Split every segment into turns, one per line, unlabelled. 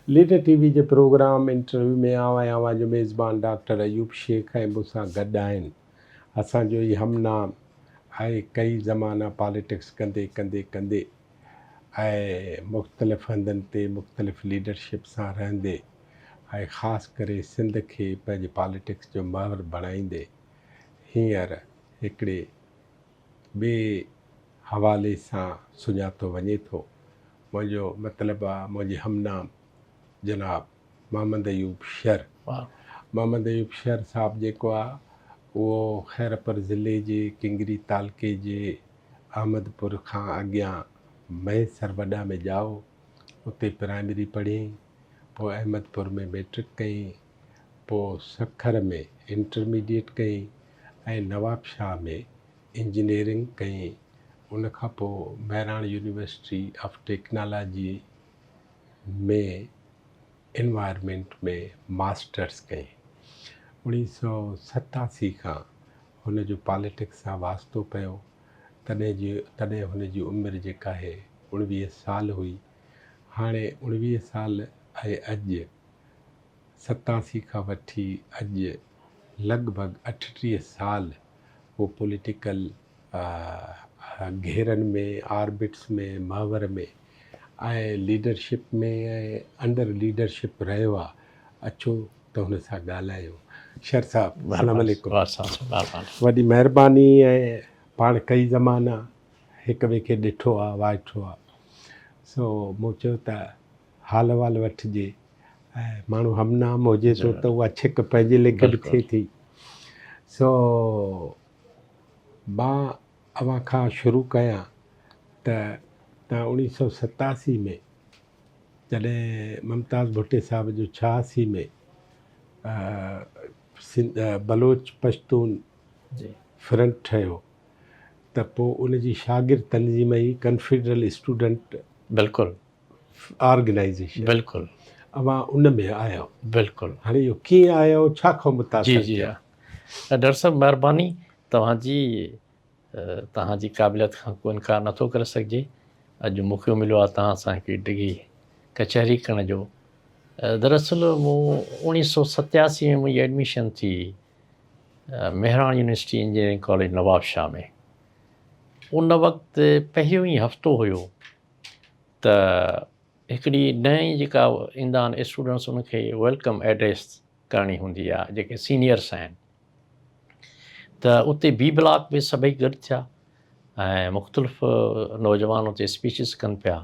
Leader TV जे programme interview में आवां जो मेज़बान डॉक्टर अयूब शेख ऐं मूंसां गॾु आहिनि। असांजो ई हमनाम आहे कई ज़माना पॉलिटिक्स कंदे कंदे कंदे ऐं मुख़्तलिफ़ हंधनि ते मुख़्तलिफ़ लीडरशिप सां रहंदे ऐं ख़ासि करे सिंध खे पंहिंजे पॉलिटिक्स जो महवर बणाईंदे हींअर हिकिड़े ॿिए हवाले सां सुञातो वञे थो। मुंहिंजो मतिलबु आहे मुंहिंजे हमनाम जनाब मोहम्मद अयूब शर। मोहम्मद अयूब शर साहब जेको आहे उहो खैरपुर ज़िले जे किंगरी तालके जे अहमदपुर खां अॻियां महेसर वॾा में ॼाओ, उते प्राइमरी पढ़ियईं, पोइ अहमदपुर में मैट्रिक कयईं, पोइ सखर में इंटरमीडिएट कयईं ऐं नवाबशाह में इंजीनियरिंग कयईं। उन खां पोइ बहिराण यूनिवर्सिटी ऑफ टेक्नोलॉजी में एनवायरमेंट में मास्टर्स कयईं। 1987 खां हुन जो पॉलिटिक्स सां वास्तो पियो। तॾहिं हुन जी उमिरि जेका आहे 19 साल हुई। हाणे 19 साल ऐं अॼु 87 खां वठी अॼु लॻभॻि 38 साल वो पॉलिटिकल घेरनि में, आर्बिट्स में, महवर में ऐं लीडरशिप में ऐं अंडर लीडरशिप रहियो आहे। अचो त हुन सां ॻाल्हायूं। शर साहब अस्सलाम वालेकुम। वॾी महिरबानी। ऐं पाण कई ज़माना हिक ॿिए खे ॾिठो आहे, वाइठो आहे, सो मूं चयो त हाल वाल वठिजे। ऐं माण्हू हमनाम हुजे थो त उहा छिक पंहिंजे लेखे बि थिए थी। सो मां अव्हां खां शुरू कयां त तव्हां 1987 में जॾहिं मुमताज़ भुट्टे साहिब जो 86 में बलोच पश्तून फ्रंट ठहियो त पोइ उन जी शागिर्द तंज़ीम ई कन्फेडरल स्टूडेंट ऑर्गेनाइज़ेशन।
बिल्कुलु
अव्हां उन में आहियो।
बिल्कुलु।
हाणे इहो कीअं आयो, छा खां मुतासिर?
जी हा डॉक्टर साहब महिरबानी। तव्हांजी क़ाबिलियत खां को इनकार नथो करे सघिजे। अॼु मौक़ो मिलियो आहे तव्हां असांखे डिघी कचहरी करण जो। दरअसल मूं 1987 में मुंहिंजी एडमिशन थी मेहराण यूनिवर्सिटी इंजीनियरिंग कॉलेज नवाबशाह में। उन वक़्तु पहिरियों ई हफ़्तो हुयो त हिकिड़ी नई जेका ईंदा आहिनि स्टूडेंट्स उनखे वेलकम एड्रेस करणी हूंदी आहे, जेके सीनियर्स आहिनि। त उते बी ब्लॉक में सभई गॾु थिया ऐं मुख़्तलिफ़ नौजवान उते स्पीचिस कनि पिया।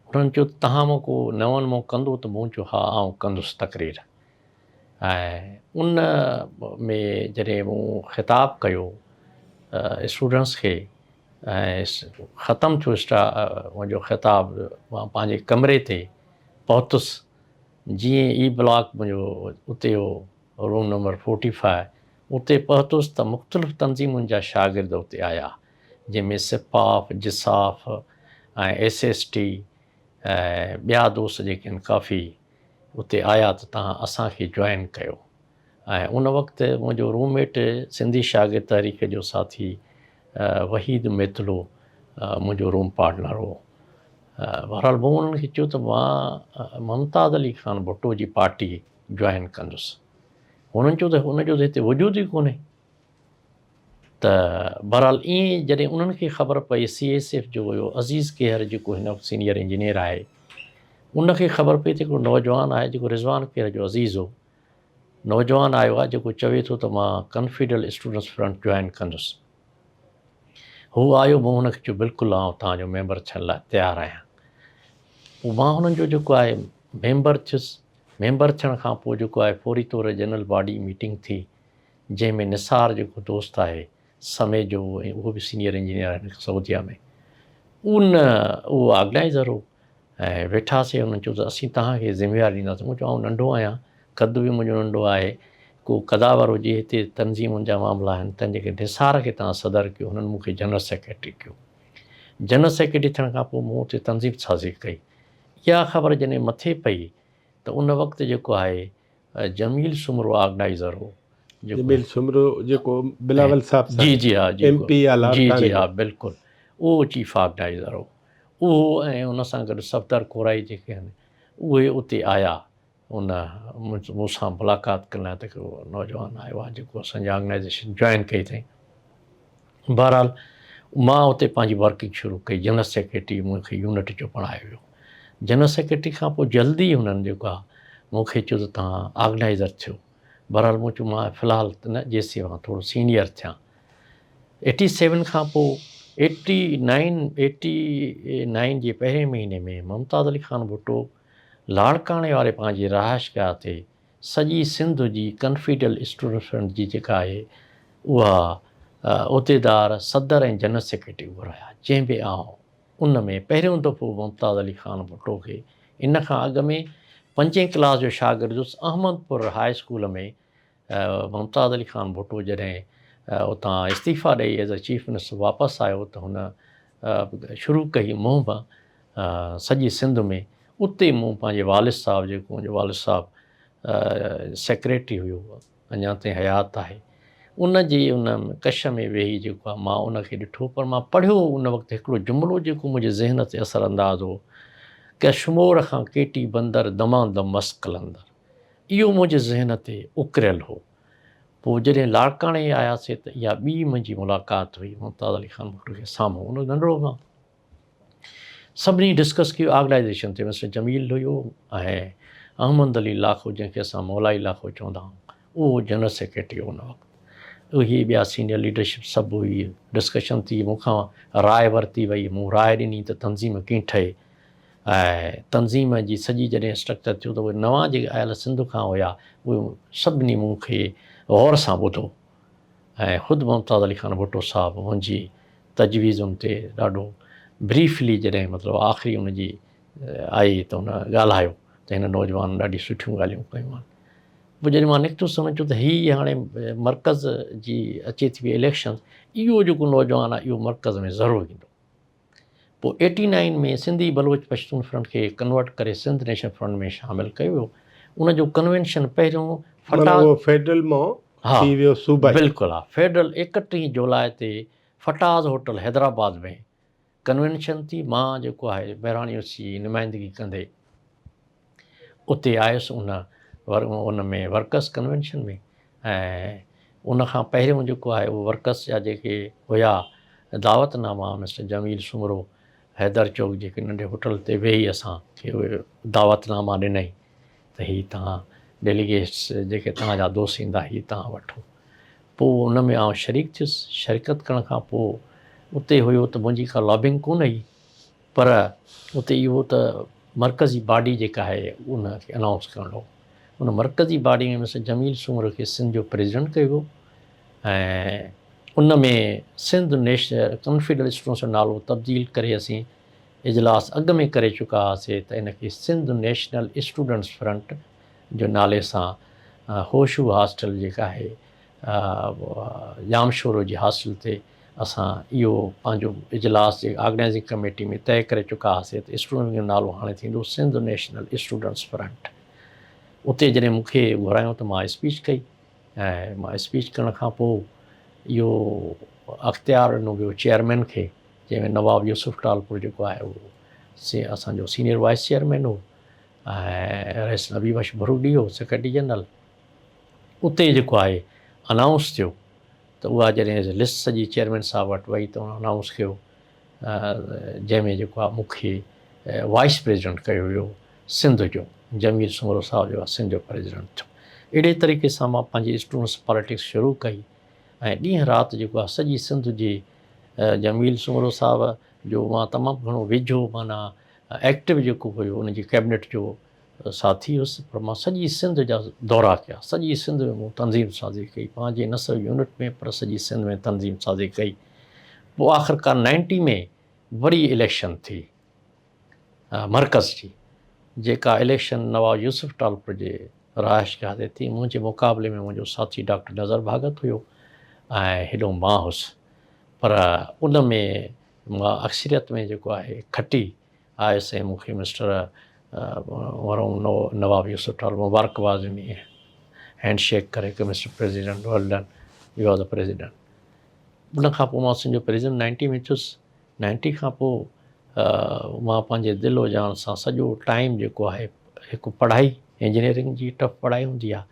उन्हनि चयो तव्हां मूं को नवनि मूं कंदो? त मूं चयो हा आउं कंदुसि तक़रीर। ऐं उन में जॾहिं मूं ख़िताबु कयो स्टूडेंट्स खे ऐं ख़तमु थियो मुंहिंजो ख़िताबु, मां पंहिंजे कमरे ते पहुतुसि। जीअं ई ब्लॉक मुंहिंजो उते हो, रूम नंबर 45, उते पहुतुसि त मुख़्तलिफ़ तंज़ीमुनि जा शागिर्द उते आया, जंहिंमें सिपाफ, जिसाफ ऐं SST ऐं ॿिया दोस्त जेके आहिनि काफ़ी उते आया त तव्हां असांखे जॉइन कयो। ऐं उन वक़्तु मुंहिंजो रूममेट सिंधी शागिर्द तहरीक जो साथी वहीद मितलो मुंहिंजो रूम पार्टनर हो। बहरहाल मूं उन्हनि खे चयो त मां मुमताज़ अली ख़ान भुट्टो जी पार्टी जॉइन कंदुसि। हुननि चयो त हुनजो त हिते वजूद ई कोन्हे। त बहरहाल ईअं जॾहिं उन्हनि खे ख़बर पई CSF जो हुयो अज़ीज़ केहर जेको हिन वक़्तु सीनियर इंजीनियर आहे, उनखे ख़बर पई त हिकिड़ो नौजवान आहे जेको रिज़वान केहर जो अज़ीज़ हो, नौजवान आयो आहे जेको चवे थो त मां कन्फेडरल स्टूडेंट्स फ्रंट जॉइन कंदुसि। हू आयो, मूं हुनखे चयो बिल्कुलु आउं तव्हांजो मेंबर थियण लाइ तयारु आहियां। पोइ मां हुननि जो जेको आहे मेंबर थियुसि। मेंबर थियण खां पोइ जेको आहे फौरी तौर जनरल बॉडी मीटिंग थी, जंहिंमें निसार जेको दोस्त आहे समय जो, उहो बि सीनियर इंजीनियर आहे सऊदीया में, उहो ऑर्गेनाइज़र हो। ऐं वेठासीं, हुननि चयो त असीं तव्हांखे ज़िम्मेवारी ॾींदासीं। मूं चयो आउं नंढो आहियां, कद बि मुंहिंजो नंढो आहे, को कदावर हुजे हिते तंज़ीमुनि जा मामला आहिनि, तंहिं जेके निसार खे तव्हां सदर कयो। हुननि मूंखे जनरल सेक्रेटरी कयो। जनरल सेक्रेटरी थियण खां पोइ मूं हुते तंज़ीम साज़ी कई। इहा ख़बर जॾहिं मथे पई त उन वक़्तु जेको आहे जमील सुमरो ऑर्गेनाइज़र हो।
जमील सुमरो जेको बिलावल साहब सां
जी हा
MP
जी हा बिल्कुलु, उहो चीफ ऑर्गेनाइज़र हो। उहो ऐं उन सां गॾु सफ़दर कोराई जेके आहिनि, उहे उते आया उन मूंसां मुलाक़ात करण लाइ त हिकिड़ो नौजवान आयो आहे जेको असांजी ऑर्गेनाइज़ेशन जॉइन कई अथई। बहरहाल मां उते पंहिंजी वर्किंग शुरू कई। जनरल सेक्रेटरी मूंखे यूनिट जो पढ़ायो वियो। जनरल सेक्रेटरी खां पोइ जल्दी हुननि जेको आहे मूंखे चयो त तव्हां ऑर्गेनाइज़र थियो। बहरहाल मूं चयो मां फ़िलहालु त न, जेसीं मां थोरो सीनियर थियां। 87 खां पोइ 89 जे पहिरें महीने में मुमताज़ अली खान भुट्टो लाड़काणे वारे पंहिंजी रहाइशगाह ते सॼी सिंध जी कन्फीडरल स्टूडेंट फ्रंट जी जेका आहे उहा उहिदेदार सदर ऐं जनरल सेक्रेटरी घुराया, जंहिं बि आउं उन में पहिरियों दफ़ो मुमताज़ अली खान भुट्टो खे, इन खां अॻु में 5वीं क्लास जो शागिर्दु हुउसि अहमदपुर हाई स्कूल में। मुमताज़ अली खान भुट्टो जॾहिं उतां इस्तीफ़ा ॾेई एज़ अ चीफ मिनिस्टर वापसि आयो त हुन शुरू कई मुहिम सॼी सिंध में। उते मूं पंहिंजे वालिद साहब, जेको मुंहिंजो वालिद साहब सेक्रेटरी हुयो, अञा ताईं हयात आहे, उन जी उन कश में वेही जेको आहे मां उनखे ॾिठो। पर मां पढ़ियो उन वक़्तु हिकिड़ो जुमिलो जेको मुंहिंजे ज़हन ते असरअंदाज़ हो, कश्मोर खां केटी बंदर दमादम मस्क कलंदर। इहो मुंहिंजे ज़हन ते उकिरियल हो। पोइ जॾहिं लाड़काणे आयासीं त इहा ॿी मुंहिंजी मुलाक़ात हुई मुमताज़ अली खान भुट्टो खे साम्हूं। उन नंढिड़ो मां सभिनी डिस्कस कयो ऑर्गेनाइज़ेशन ते। मिस्टर जमील हुयो ऐं अहमद अली लाखो, जंहिंखे असां मौलाई लाखो चवंदा आहियूं, उहो जनरल सेक्रेटरी हुन वक़्तु। उहे ॿिया सीनियर लीडरशिप सभु हुई। डिस्कशन थी, मूंखां राय वरिती वई, मूं राय ॾिनी त तनज़ीम कीअं ठहे। ऐं तनज़ीम जी सॼी जॾहिं स्ट्रक्चर थियो त उहे नवां जेके आयल सिंध खां हुया उहे सभिनी मूंखे गौर सां ॿुधो। ऐं ख़ुदि मुमताज़ अली खान भुट्टो साहिबु मुंहिंजी तजवीज़ुनि ते ॾाढो ब्रीफली जॾहिं मतिलबु आख़िरी हुनजी आई त हुन ॻाल्हायो त हिन नौजवान ॾाढी सुठियूं ॻाल्हियूं कयूं आहिनि। पोइ जॾहिं मां निकितुसि हुन चयो त हीअ हाणे मर्कज़ जी अचे थी इलेक्शन, इहो जेको नौजवान आहे इहो मर्कज़ में ज़रूरु ईंदो। पोइ 89 में सिंधी बलोच पश्तून फ्रंट खे कन्वर्ट करे सिंध नेशनल फ्रंट में शामिलु कयो वियो। उनजो कन्वेंशन पहिरियों
फेडरल मां थी वियो सूबाई।
बिल्कुलु आहे। फेडरल 31 जुलाई ते फटाज़ होटल हैदराबाद में कन्वेंशन थी। मां जेको आहे बहिराणी जी नुमाइंदगी कंदे उते आयुसि उन में वर्कर्स कन्वेंशन में। ऐं उन खां पहिरियों जेको आहे उहो वर्कर्स जा जेके हुया दावतनामा मिस्टर जमील सुमरो हैदर चौक जेके नंढे होटल ते वेही असांखे उहे दावतनामा ॾिनई त हीअ तव्हां डेलीगेट्स जेके तव्हांजा दोस्त ईंदा हीअ तव्हां वठो। पोइ उन में आउं शरीक थियुसि। शिरकत करण खां पोइ उते हुयो त मुंहिंजी का लॉबिंग कोन हुई, पर उते इहो त मरकज़ी बॉडी जेका आहे उनखे अनाउंस करणो हो। उन मरकज़ी बॉडी में मिस्टर जमील सुमर खे सिंध जो प्रेसिडेंट कयो वियो। ऐं उन में सिंध नेशनल कॉन्फिडरल स्टूडेंट्स जो नालो तब्दील करे असीं इजलास अॻु में करे चुका हुआसीं त इनखे सिंध नेशनल स्टूडेंट्स फ्रंट जो नाले सां होशू हॉस्टल जेका आहे जामशोरो जी हॉस्टल ते असां इहो पंहिंजो इजलास जे ऑर्गेनाइज़िंग कमेटी में तय करे चुका हुआसीं त स्टूडेंट जो नालो हाणे थींदो सिंध नेशनल स्टूडेंट्स फ्रंट। उते जॾहिं मूंखे घुरायूं त मां स्पीच कई। ऐं मां स्पीच करण खां पोइ इहो अख़्तियार ॾिनो वियो चेयरमैन खे, जंहिंमें नवाब यूसुफ टालपुर जेको आहे उहो असांजो सीनियर वाइस चेयरमैन हो। ऐं रईस नबी बख्श भरूडी हो सेक्रेटरी जनरल। उते जेको आहे अनाउंस थियो त उहा जॾहिं लिस्ट सॼी चेयरमैन साहब वटि वई त हुन अनाउंस कयो जंहिंमें जेको आहे मूंखे वाइस प्रेसिडेंट कयो वियो सिंध जो। जमील सुमरो साहब जो सिंध जो प्रेसिडेंट थियो। अहिड़े तरीक़े सां मां पंहिंजी स्टूडेंट्स पॉलिटिक्स शुरू कई। ऐं ॾींहं राति जेको आहे सॼी सिंध जी जमील सुमरो साहब जो मां तमामु घणो वेझो माना एक्टिव जेको हुयो उनजी कैबिनेट जो साथी हुयुसि। पर मां सॼी सिंध जा दौरा कया। सॼी सिंध में मूं तनज़ीम साज़ी कई, पंहिंजे न सिर्फ़ु यूनिट में पर सॼी सिंध में तनज़ीम साज़ी कई। पोइ आख़िरकार 90 में वरी इलेक्शन थी मरकज़ जी, जेका इलेक्शन नवाब यूसुफ टालपुर जे रहाइशगाह ते थी। मुंहिंजे मुक़ाबले में मुंहिंजो साथी डॉक्टर नज़र भागत हुयो ऐं हेॾो मां हुउसि। पर उन में मां अक्सरियत में जेको आहे खटी आयुसि ऐं मूंखे मिस्टर नवाब यूसुफ टालपुर मुबारकबाद ॾिनी, हैंडशेक करे कि mister president well done, you are the president. उन खां पोइ मां सिंध जो प्रेसिडेंट 90 में थियुसि। 90 खां पोइ मां पंहिंजे दिलो जान सां सॼो टाइम जेको आहे हिकु पढ़ाई इंजीनियरिंग जी टफ पढ़ाई हूंदी आहे,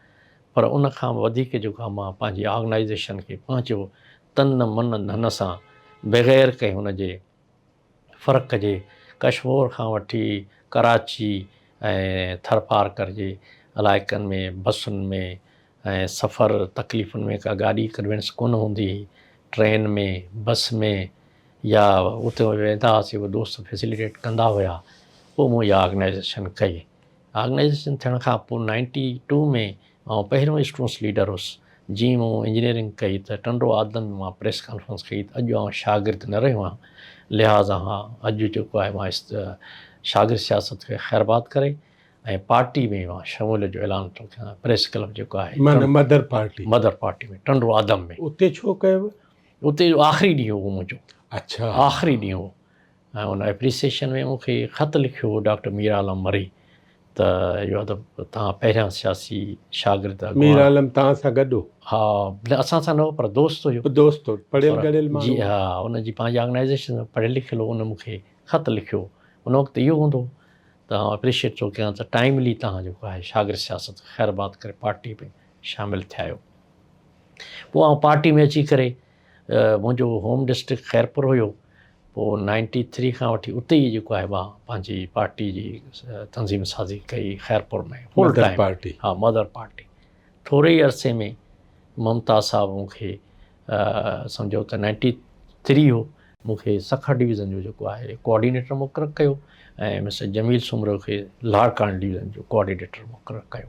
पर उन खां वधीक जेको आहे मां पंहिंजी ऑर्गेनाइज़ेशन खे पंहिंजो तन मन धन सां बग़ैर कंहिं हुनजे फ़र्क़ जे कश्मीर खां वठी कराची ऐं थरपारकर जे इलाइक़नि में बसुनि में ऐं सफ़र तकलीफ़ुनि में का गाॾी कन्वेंस कोन हूंदी हुई, ट्रेन में बस में या उते वेंदा हुआसीं, उहे दोस्त फैसिलिटेट कंदा हुआ, पोइ मूं इहा ऑर्गेनाइज़ेशन कई। ऑर्गेनाइज़ेशन थियण खां पोइ 92 में मां पहिरियों स्टूडेंट्स लीडर हुउसि। जीअं मूं इंजीनियरिंग कई त टंडो आदन में मां प्रेस कॉन्फ्रेंस कई त अॼु आउं शागिर्द न रहियो आहियां, लिहाज़ा अॼु जेको आहे मां शागिर्द सियासत खे ख़ैरबाद करे ऐं पार्टी में मां शमूलियत जो ऐलान थो कयां। प्रेस क्लब जेको आहे
माना मदर पार्टी
में टंडो आदम में,
उते छो कयव?
उते आख़िरी ॾींहुं हो मुंहिंजो,
अच्छा,
आख़िरी ॾींहुं हो। ऐं उन एप्रिसिएशन में मूंखे ख़त लिखियो हो डॉक्टर मीर आलम मरी त इहो त तव्हां पहिरियां सियासी शागिर्द
मीर आलम तव्हां सां गॾु?
हा, असां सां न हो, पर दोस्त हुयो।
दोस्त हो, पढ़ियल गढ़ियल माण्हू?
जी हा, उनजी पंहिंजी ऑर्गेनाइज़ेशन में पढ़ियल लिखियल हो। उन मूंखे ख़त लिखियो। उन वक़्तु इहो हूंदो त आउं एप्रिशिएट थो कयां त टाइमली तव्हां जेको आहे शागिर्द सियासत ख़ैरबाद करे पार्टी में शामिलु थिया आहियो। पोइ आउं पार्टी में अची करे मुंहिंजो होम डिस्ट्रिक्ट ख़ैरपुर हुयो। पोइ 93 खां वठी उते ई जेको आहे मां पंहिंजी पार्टी जी तंज़ीम साज़ी कई ख़ैरपुर में फुल टाइम
पार्टी।
हा, मदर पार्टी। थोरे ई अरसे में ममता साहब मूंखे सम्झो त 93 हो, मूंखे सखर डिवीज़न जो जेको आहे कोऑर्डिनेटर मुक़ररु कयो ऐं मिस्टर जमील सुमरो खे लाड़कान डिवीज़न जो कोऑर्डिनेटर मुक़ररु कयो।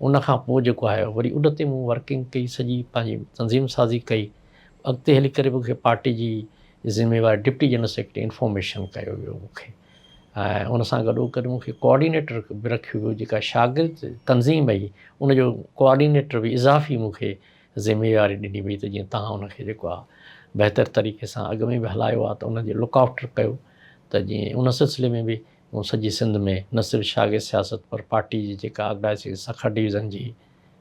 उन खां पोइ जेको आहे वरी उन ते मूं वर्किंग कई, सॼी पंहिंजी तंज़ीम साज़ी कई। अॻिते हली करे मूंखे पार्टी जी ज़िम्मेवारी डिप्टी जनरल सेक्रेटरी इंफॉर्मेशन कयो वियो मूंखे, ऐं उन सां गॾो गॾु मूंखे कोऑर्डिनेटर बि रखियो वियो। जेका शागिर्द तंज़ीम हुई उनजो कोऑर्डिनेटर बि इज़ाफ़ी मूंखे ज़िम्मेवारी ॾिनी वई त जीअं तव्हां उनखे जेको आहे बहितर तरीक़े सां अॻु में बि हलायो आहे त उनजे लुकआउट कयो। त जीअं उन सिलसिले में बि मूं सॼी सिंध में न सिर्फ़ु शागिर्द सियासत पर पार्टी जी जेका ऑर्गेनाइज़ेशन सखर डिवीज़न जी,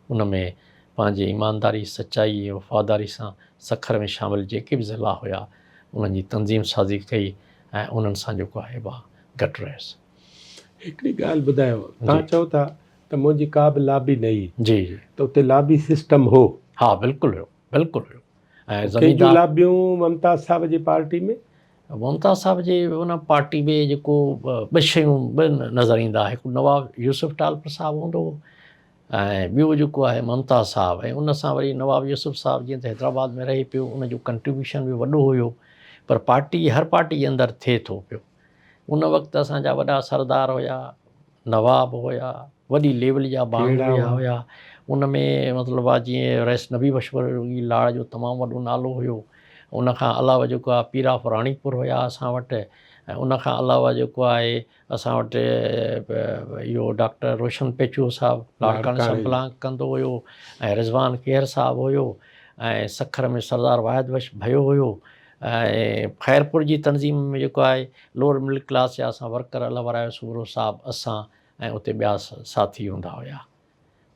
उन में पंहिंजे ईमानदारी सचाई ऐं वफ़ादारी सां सखर में शामिलु जेके बि ज़िला हुआ उन्हनि जी तंज़ीम साज़ी कई ऐं उन्हनि सां जेको आहे मां गॾु रहियुसि।
हिकिड़ी ॻाल्हि ॿुधायो, तव्हां चओ था त मुंहिंजी का बि लाबी न हुई?
जी जी,
त उते लाबी सिस्टम हो?
हा, बिल्कुलु हुयो, बिल्कुलु हुयो। ऐं
ज़मीनदार लाबियूं मुमताज़ साहब जी पार्टी में?
मुमताज़ साहब जे उन पार्टी में जेको ॿ शयूं नज़र ईंदा। हिकु नवाब यूसुफ टालपर साहब हूंदो हो ऐं ॿियो जेको आहे मुमताज़ साहब, ऐं उन सां वरी नवाब यूसुफ साहब जीअं त हैदराबाद में रहे पियो, उनजो कंट्रीब्यूशन बि वॾो हुयो, पर पार्टी हर पार्टी जे अंदरि थिए थो पियो। उन वक़्तु असांजा वॾा सरदार हुया, नवाब हुया, वॾी लेवल जा माण्हू हुया। उन में मतिलबु आहे जीअं रईस नबी बख्शवरी लाड़ जो तमामु वॾो नालो हुयो। उन खां अलावा जेको आहे पीरा फराणीपुर हुया असां वटि, ऐं उन खां अलावा जेको आहे असां वटि इहो डॉक्टर रोशन पेचू साहब लाड़काने सां बिलोंग कंदो हुयो, ऐं रिज़वान केर साहब हुयो, ऐं सखर में सरदार वाहिद बख्श भयो हुयो, ऐं ख़ैरपुर जी तंज़ीम में जेको आहे लोअर मिडिल क्लास जा असां वर्कर अलवरायो सूरो साहब, असां ऐं उते ॿिया साथी हूंदा हुया।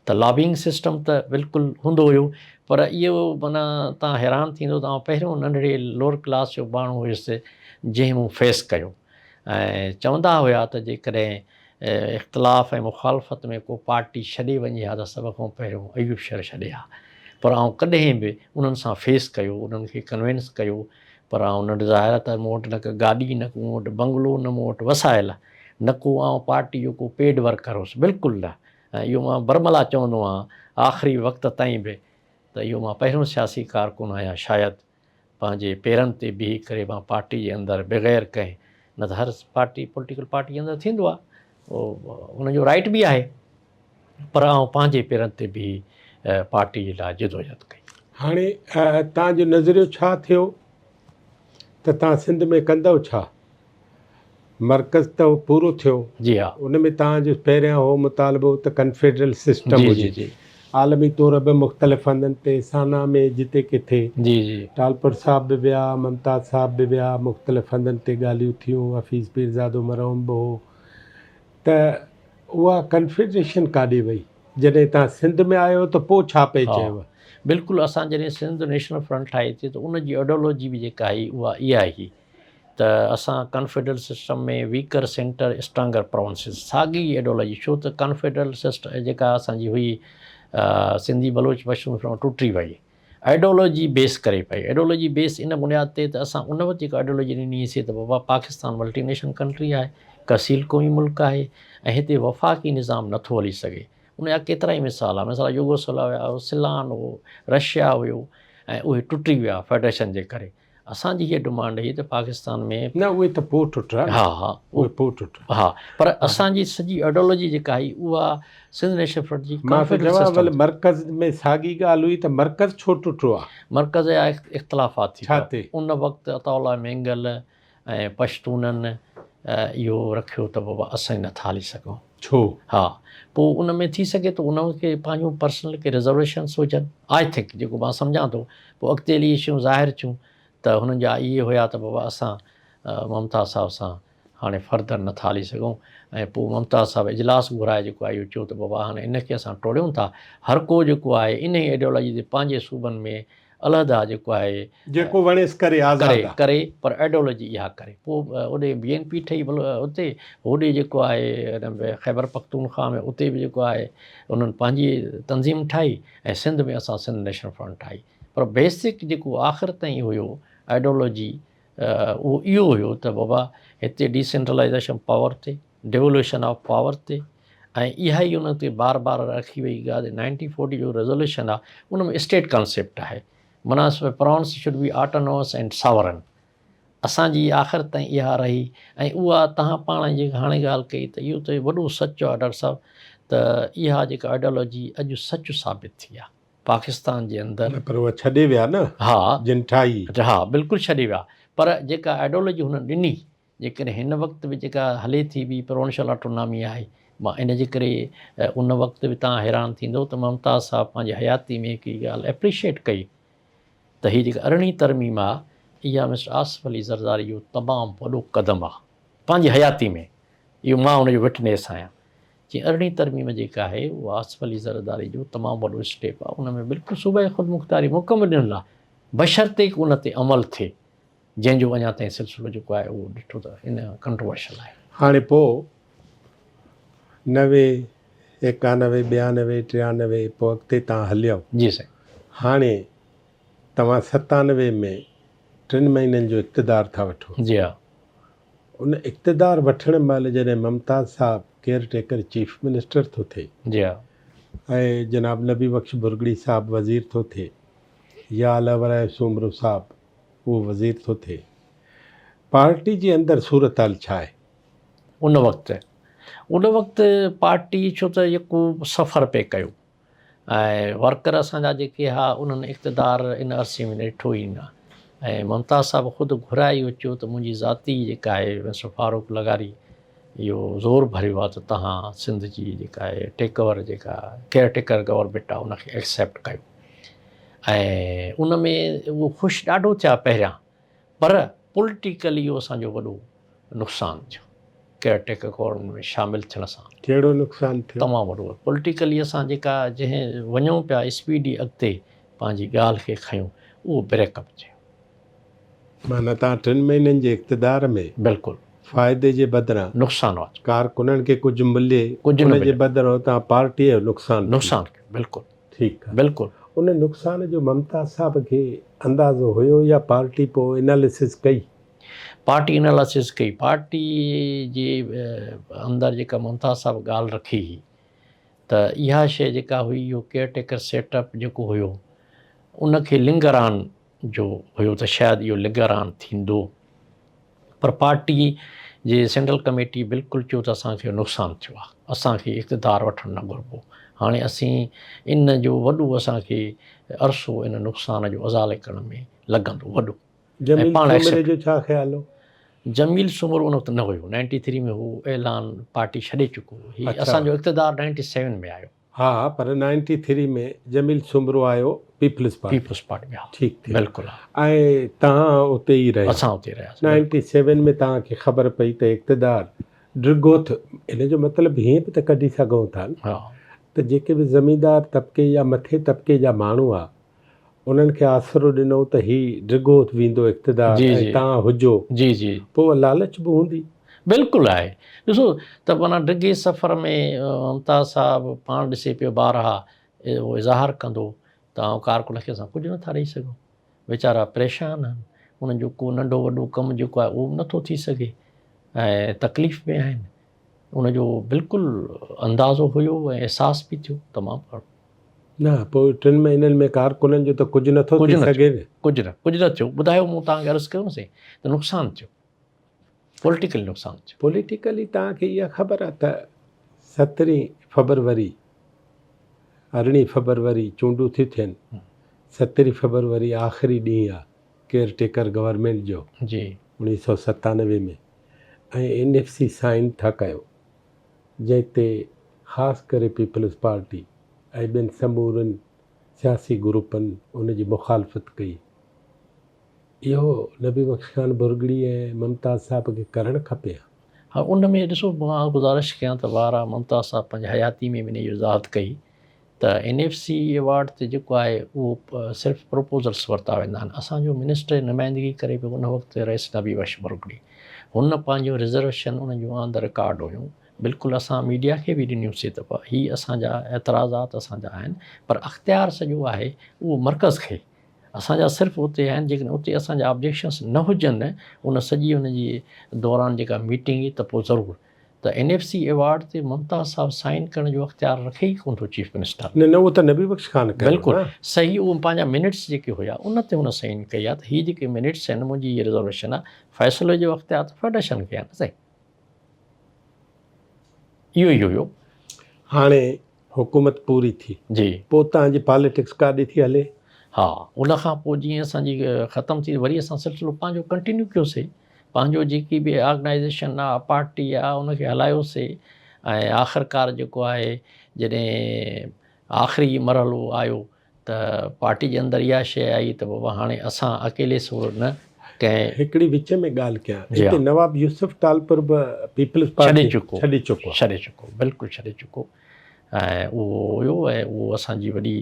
त लॉबिंग सिस्टम त बिल्कुलु हूंदो हुयो, पर इहो माना तव्हां हैरान थींदो, तव्हां पहिरियों नंढड़े लोअर क्लास जो माण्हू हुयुसि जंहिं मूं फेस कयो। ऐं चवंदा हुया त जेकॾहिं इख़्तिलाफ़ ऐं मुखालफ़त में को पार्टी छॾे वञे हा त सभ खां पहिरियों अयूब शहर छॾे हा, पर आउं कॾहिं बि उन्हनि सां फेस कयो, उन्हनि खे कन्विंस कयो। पर आउं न डिज़ायर त मूं वटि न को गाॾी, न को मूं वटि बंगलो, न मूं वटि वसायल, न को आउं पार्टी जो को पेड वर्कर हुउसि, बिल्कुलु न। ऐं इहो मां बरमला चवंदो आहियां आख़िरी वक़्त ताईं बि त इहो मां पहिरियों सियासी कारकुन आहियां शायदि पंहिंजे पेरनि ते बीही करे मां पार्टी जे अंदरि बग़ैर कंहिं, न त हर पार्टी पॉलिटिकल पार्टी जे अंदरि थींदो आहे, उनजो राइट बि आहे, पर आउं पंहिंजे पेरनि ते बीही पार्टी जे लाइ जिदोजहद कई।
हाणे तव्हांजो नज़रियो छा थियो त तव्हां सिंध में कंदव छा? मर्कज़ त पूरो थियो,
जी हा,
उन में तव्हांजो पहिरियां हो मुतालबो त कन्फेडरल सिस्टम हुजे।
जी
आलमी तौर बि मुख़्तलिफ़ हंधनि ते, साना में जिते किथे
जी जी,
टालपुर साहब बि विया, मुमताज़ साहब बि विया, मुख़्तलिफ़ हंधनि ते ॻाल्हियूं थियूं, हफ़ीज़ पीरज़ादो मरहूम बि हो। त उहा कन्फेडरेशन काॾे वई? जॾहिं तव्हां सिंध में आयो त पोइ छा पिए चयव?
बिल्कुलु, असां जॾहिं सिंध नेशनल फ्रंट ठाही थी त उनजी आइडियोलॉजी बि जेका आई उहा इहा ई त असां कन्फेडरल सिस्टम में वीकर सेंटर स्ट्रांगर प्रोविंसिस साॻी आइडियोलॉजी, छो त कन्फेडरल सिस्टम जेका असांजी हुई सिंधी बलोच पश्चिम फ्रंट टुटी वई, आइडियोलॉजी बेस करे पई। आइडियोलॉजी बेस इन बुनियाद ते त असां उन वक़्तु जेको आइडियोलॉजी ॾिनीसीं त बाबा पाकिस्तान मल्टीनेशनल कंट्री आहे, कसील क़ौमी मुल्क आहे ऐं हिते वफ़ाक़ी निज़ाम नथो हली सघे। उनजा केतिरा ई मिसाल आहे, मिसाल युगोस्लाविया हुयो, सिलान हुयो, रशिया हुयो, ऐं उहे टुटी विया फेडरेशन जे करे। असांजी हीअ डिमांड हुई त पाकिस्तान में
न उहे त पोइ टुटा,
हा हा
उहे पोइ टुटा,
हा, पर असांजी सॼी आइडियोलॉजी जेका हुई उहा सिंध नेशनल फ्रंट जी
मां त चवां भले मर्कज़ में साॻी ॻाल्हि हुई त मर्कज़ छो टुटो आहे?
मर्कज़ जा इख़्तिलाफ़ात थी
छा
पिया।
ते?
उन वक़्तु अताउल्ला मेंगल ऐं पश्तूननि इहो रखियो त बाबा असां नथा हली सघूं।
छो?
हा, पोइ उन में थी सघे थो उनखे पंहिंजूं पर्सनल के रिज़र्वेशन्स हुजनि, आई थिंक, जेको मां सम्झां थो। पोइ अॻिते हली शयूं ज़ाहिर थियूं त हुननि जा इहे हुया त बाबा असां ममता साहब सां हाणे फर्दर नथा हली सघूं। ऐं पोइ ममता साहब इजलास घुराए जेको आहे इहो चयो त बाबा हाणे इनखे असां टोड़ियूं था। हर को जेको आहे इन ई आइडियोलॉजी ते पंहिंजे सूबनि में अलहदा जेको आहे
जेको वणेसि करे आज़ादु
करे, पर आइडियोलॉजी इहा करे। पोइ ओॾे BNP ठही उते, होॾे जेको आहे ख़ैबर पख्तूनख्वा में उते बि जेको आहे उन्हनि पंहिंजी तंज़ीम ठाही ऐं सिंध में असां सिंध नेशनल फ्रंट ठाही। पर बेसिक जेको आख़िर ताईं हुयो आइडियोलॉजी उहो इहो हुयो त बाबा हिते डिसेंट्रलाइज़ेशन पावर ते, डिवोल्यूशन ऑफ पावर ते, ऐं इहा ई उन ते बार बार रखी वई ॻाल्हि। 1940 जो रेज़ोल्यूशन आहे, उन में स्टेट कॉन्सेप्ट आहे, माना prawns should be autonomous and sovereign. असांजी आख़िर ताईं इहा रही ऐं उहा तव्हां पाण जेका हाणे ॻाल्हि कई त इहो त वॾो सचु आहे डॉक्टर साहिबु, त इहा जेका आइडियोलॉजी अॼु सचु साबित थी आहे पाकिस्तान जे अंदरि।
पर उहा छॾे विया न,
हा,
जिन ठाही,
हा बिल्कुलु छॾे विया। पर जेका आइडियोलॉजी हुननि ॾिनी, जेकॾहिं हिन वक़्तु बि जेका हले थी बि प्रोविंशियल ऑटोनॉमी आहे, मां इन जे करे उन वक़्तु बि तव्हां हैरान थींदो त मुमताज़ साहब पंहिंजी हयाती में हिकु ॻाल्हि एप्रिशिएट कई त हीअ जेका 18वीं तरमीम आहे, इहा मिस्टर आसिफ अली ज़रदारी जो तमामु वॾो क़दम आहे पंहिंजी हयाती में। इहो मां हुनजो विटनेस आहियां। जीअं 18वीं तरमीम जेका आहे उहा आसिफ अली ज़रदारी जो तमामु वॾो स्टेप आहे। उन में बिल्कुलु सूबाई ख़ुदमुख़्तारी मुकमल ॾिनल आहे, बशर्ते उन ते अमल थिए, जंहिंजो अञा ताईं सिलसिलो जेको आहे उहो ॾिठो त इन कंट्रोवर्शियल आहे।
हाणे पोइ 90, 91, 92, 93 पोइ अॻिते तव्हां हलियो।
जी साईं।
हाणे तव्हां 97 में 3 महीननि जो इक़्तिदार था वठो।
जी हा।
उन इक़्तिदार वठण महिल जॾहिं मुमताज़ साहब केयर टेकर चीफ मिनिस्टर थो थिए,
जी हा,
ऐं जनाब नबी बख्श बुरगड़ी साहब वज़ीर थो थिए, या अलवराय सूमरू साहब उहो वज़ीर थो थिए, पार्टी जे अंदरि सूरत हाल छा आहे
उन वक़्तु पार्टी? छो त जेको सफ़र पे कयो ऐं वर्कर असांजा जेके हा उन्हनि इक़्तिदार इन अरसे में ॾिठो ई न। ऐं मुमताज़ साहब ख़ुदि घुराए इहो चयो त मुंहिंजी ज़ाती जेका आहे मिस्टर फारूक लगारी इहो ज़ोर भरियो आहे त तव्हां सिंध जी जेका आहे टेक ओवर जेका केयर टेकर गवर्नमेंट आहे उनखे एक्सेप्ट कयो। ऐं उन में उहो ख़ुशि ॾाढो थिया पहिरियां, पर पॉलिटिकली इहो असांजो वॾो नुक़सानु थियो केयर टेकर गवर्नमेंट में शामिलु थियण सां।
कहिड़ो नुक़सानु थियो?
तमामु वॾो पॉलिटिकली असां जेका जंहिं वञूं पिया स्पीडी अॻिते पंहिंजी ॻाल्हि खे खयूं, उहो ब्रेकअप थियो।
माना तव्हां 3 महीननि जे इक़्तिदार में
बिल्कुलु
फ़ाइदे जे बदिरां
नुक़सानु आहे,
कारकुननि खे कुझु मिले,
कुझु न
उन जे बदिरां तव्हां पार्टीअ जो नुक़सानु
कयो। बिल्कुलु
ठीकु आहे।
बिल्कुलु
उन नुक़सान जो मुमताज़ साहब खे अंदाज़ो हुयो या पार्टी पोइ एनालिसिस कई?
पार्टी एनालिसिस कई। पार्टी जे अंदरि जेका मुमताज़ साहब ॻाल्हि रखी हुई त इहा शइ जेका हुई इहो केयर टेकर सेटअप जेको हुयो उनखे लिंगरान जो हुयो त शायदि इहो लिंगरान थींदो, पर पार्टी जे सेंट्रल कमेटी बिल्कुलु चयो त असांखे नुक़सानु थियो आहे, असांखे इक़्तिदार वठणु न घुरिबो। हाणे असीं इन जो वॾो असांखे अरसो इन नुक़सान जो अज़ाले करण में लॻंदो वॾो।
जमील सूमरे जो छा ख़्यालु हो?
जमील सूमर उन वक़्तु न हुयो, 93 में हू ऐलान पार्टी छॾे चुको हो। हीउ असांजो इक़्तिदार 97 में आयो।
हा, पर 93 में जमील सूमरो आयो पीपल्स पार्टी में। ठीकु,
बिल्कुलु।
ऐं तव्हां उते ई रहिया?
असां उते रहियासीं।
97 में तव्हांखे ख़बर पई त इक़्तिदार ड्रिगो थो, इन जो मतिलबु हीअं बि त कढी सघूं था त जेके बि ज़मींदार तबिके या मथे तबिके जा माण्हू आहे उन्हनि खे आसिरो ॾिनो त हीउ डिघो वेंदो इक़्तिदार
जी
ऐं
जी
तव्हां हुजो,
जी जी
पोइ लालच बि हूंदी।
बिल्कुलु आहे। ॾिसो त माना डिघे सफ़र में मुमताज़ साहिबु पाण ॾिसे पियो ॿारहा उहो इज़हार कंदो त कारकुन खे असां कुझु नथा ॾेई सघूं, वीचारा परेशान आहिनि, उन्हनि जो को नंढो वॾो कमु जेको आहे उहो नथो थी सघे ऐं तकलीफ़ में आहिनि। उनजो बिल्कुलु अंदाज़ो हुयो ऐं अहसासु बि थियो तमामु घणो।
न पोइ 3 महीननि में कारकुननि जो त कुझु नथो थी सघे न।
कुझु न थियो। ॿुधायो, मूं तव्हांखे अर्ज़ु कयोसीं त नुक़सानु थियो, पॉलिटिकल नुक़सानु थियो।
पॉलिटिकली तव्हांखे इहा ख़बर आहे त 17 फरवरी 18 फरवरी चूंडूं थी थियनि, 17 फरवरी आख़िरी ॾींहुं आहे केयरटेकर गवर्नमेंट जो
जी
1997 में, ऐं NFC साइन था कयो, जंहिं ते ख़ासि करे पीपल्स पार्टी ऐं ॿियनि समूरनि सियासी ग्रुपनि उनजी मुखालफ़त कई। इहो नबी बख़्श ख़ान बुरगड़ी ऐं मुमताज़ साहिब खे करणु खपे।
हा, उन में ॾिसो मां गुज़ारिश कयां त ॿारहां मुमताज़ साहिबु पंहिंजी हयाती में इन जी वज़ाहत कई त NFC अवॉर्ड ते जेको आहे उहो सिर्फ़ु प्रपोज़ल्स वरिता वेंदा आहिनि। असांजो मिनिस्टर नुमाइंदगी करे पियो उन वक़्तु रईस नबी बख़्श बुरगड़ी, हुन पंहिंजो रिज़र्वेशन उन जूं ऑन द रिकॉर्ड हुयूं, बिल्कुलु असां मीडिया खे बि ॾिनियूंसीं त हीअ असांजा एतिराज़ात असांजा आहिनि, पर अख़्तियार सॼो आहे उहो मर्कज़ खे, असांजा सिर्फ़ु उते आहिनि। जेकॾहिं उते असांजा ऑब्जेक्शन्स न हुजनि उन सॼी उनजी दौरान जेका मीटिंग हुई त पोइ ज़रूरु त NFC अवॉर्ड ते मुमताज़ साहिबु साइन करण जो अख़्तियार रखे ई कोन थो चीफ मिनिस्टर।
न उहो त नबी बख़्श ख़ान कयो।
बिल्कुलु सही, उहो पंहिंजा मिनट्स जेके हुया उन ते हुन साइन कई आहे त हीअ जेके मिनट्स आहिनि, मुंहिंजी इहा रिज़र्वेशन आहे, फ़ैसिले जो अख़्तियार त फेडरेशन खे आहे न। सही, इहो ई हुयो।
हाणे हुकूमत पूरी थी
जी,
पोइ तव्हांजी पॉलिटिक्स काॾे थी हले?
हा, उन खां पोइ जीअं असांजी ख़तमु थी, वरी असां सिलसिलो पंहिंजो कंटिन्यू कयोसीं, पंहिंजो जेकी बि ऑर्गेनाइज़ेशन आहे, पार्टी आहे, उनखे हलायोसीं ऐं आख़िरकार जेको आहे जॾहिं आख़िरी मरहलो आयो त पार्टी जे अंदरि इहा शइ आई त बाबा हाणे असां अकेले सुर न कंहिं।
हिकिड़ी विच में ॻाल्हि कयां, हिते नवाब यूसुफ टालपुर बि पीपल्स पार्टी छॾे चुको,
बिल्कुलु छॾे चुको, ऐं उहो हुयो ऐं उहो असांजी वॾी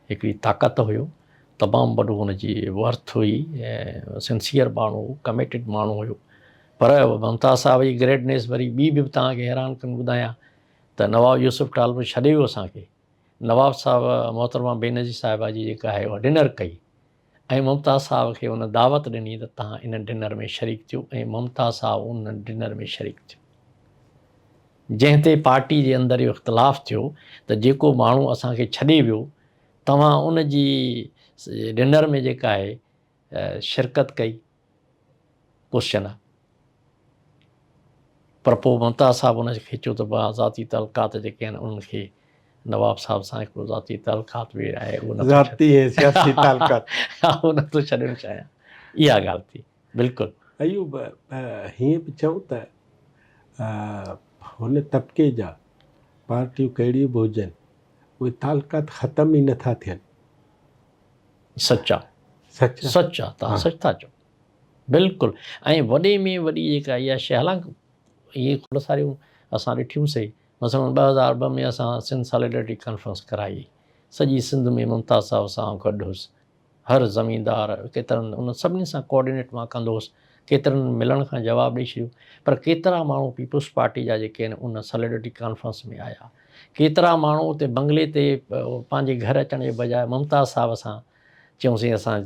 हिकिड़ी ताक़त हुयो, तमामु वॾो हुनजी वर्थ हुई ऐं सिंसियर माण्हू, कमिटेड माण्हू हुयो। पर मुमताज़ साहिब जी ग्रेटनेस वरी ॿी बि तव्हांखे हैरान कन ॿुधायां त नवाब यूसुफ टालपुर छॾे वियो असांखे, नवाब साहिबु मोहतरमा बेनज़ीर साहिबा जी जेका आहे उहा डिनर कई ऐं मुमताज़ साहिब खे हुन दावत ॾिनी त तव्हां इन डिनर में शरीक थियो, ऐं मुमताज़ साहिबु उन डिनर में शरीक थियो, जंहिं ते पार्टी जे अंदरि इहो इख़्तिलाफ़ु थियो त जेको माण्हू असांखे छॾे वियो तव्हां उन जी डिनर में जेका आहे शिरकत कई, क्वेश्चन आहे। पर पोइ मुमताज़ साहिबु उनखे खिचियो त मां ज़ाती तलक़ात जेके आहिनि उन्हनि खे नवाब साहिब सां हिकिड़ो ज़ाती तलक़ात बि आहे उहो नथो छॾणु चाहियां, इहा ॻाल्हि थी। बिल्कुलु
अयूब, हीअं बि चऊं त हुन तबिके जा पार्टियूं कहिड़ियूं बि हुजनि उहे तालुकात ख़तम ई नथा थियनि।
सच आहे, तव्हां सच था चओ, बिल्कुलु। ऐं वॾे में वॾी जेका इहा शइ, हालांकि इहे खोड़ सारियूं असां ॾिठियूंसीं, मसइलन 2002 में असां सिंध सॉलिडरिटी कॉन्फ्रेंस कराई, सॼी सिंध में मुमताज़ साहिब सां गॾु हुउसि, हर ज़मींदार केतिरनि उन सभिनी सां कोऑर्डिनेट मां कंदो हुउसि, केतिरनि मिलण खां जवाबु ॾेई छॾियो, पर केतिरा माण्हू पीपल्स पार्टी जा जेके आहिनि उन सॉलिडरिटी कॉन्फ्रेंस में आया, केतिरा माण्हू उते बंगले ते पंहिंजे घर अचण जे बजाए मुमताज़ साहिब सां चयूंसीं असां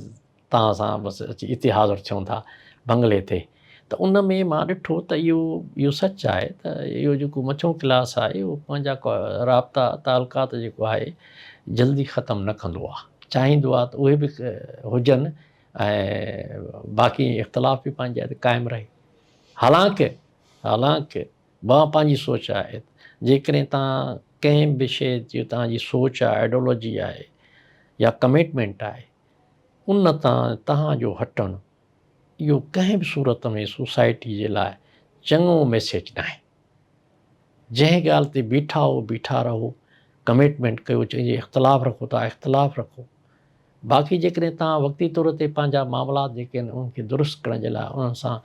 तव्हां सां बसि अची इते हाज़िर थियूं था बंगले ते। त उन में मां ॾिठो त इहो सच आहे त इहो जेको मछो क्लास आहे इहो पंहिंजा राब्ता तालुकात जेको आहे जल्दी ख़तमु न कंदो आहे, चाहींदो आहे त उहे बि हुजनि ऐं बाक़ी इख़्तिलाफ़ बि पंहिंजे हथ क़ाइमु रहे। हालांकि मां पंहिंजी सोच आहे, जेकॾहिं तव्हां कंहिं बि शइ जी तव्हांजी सोच आहे, आइडियोलॉजी आहे या कमिटमेंट आहे, उन तां तव्हांजो हटणु इहो कंहिं बि सूरत में सोसाइटी जे लाइ चङो मैसेज न आहे। जंहिं ॻाल्हि ते बीठा रहो, कमिटमेंट कयो, चइजे इख़्तिलाफ़ रखो था इख़्तिलाफ़ रखो, बाक़ी जेकॾहिं तव्हां वक़्ती तौर ते पंहिंजा मामलात जेके आहिनि उनखे दुरुस्त करण जे लाइ उन्हनि सां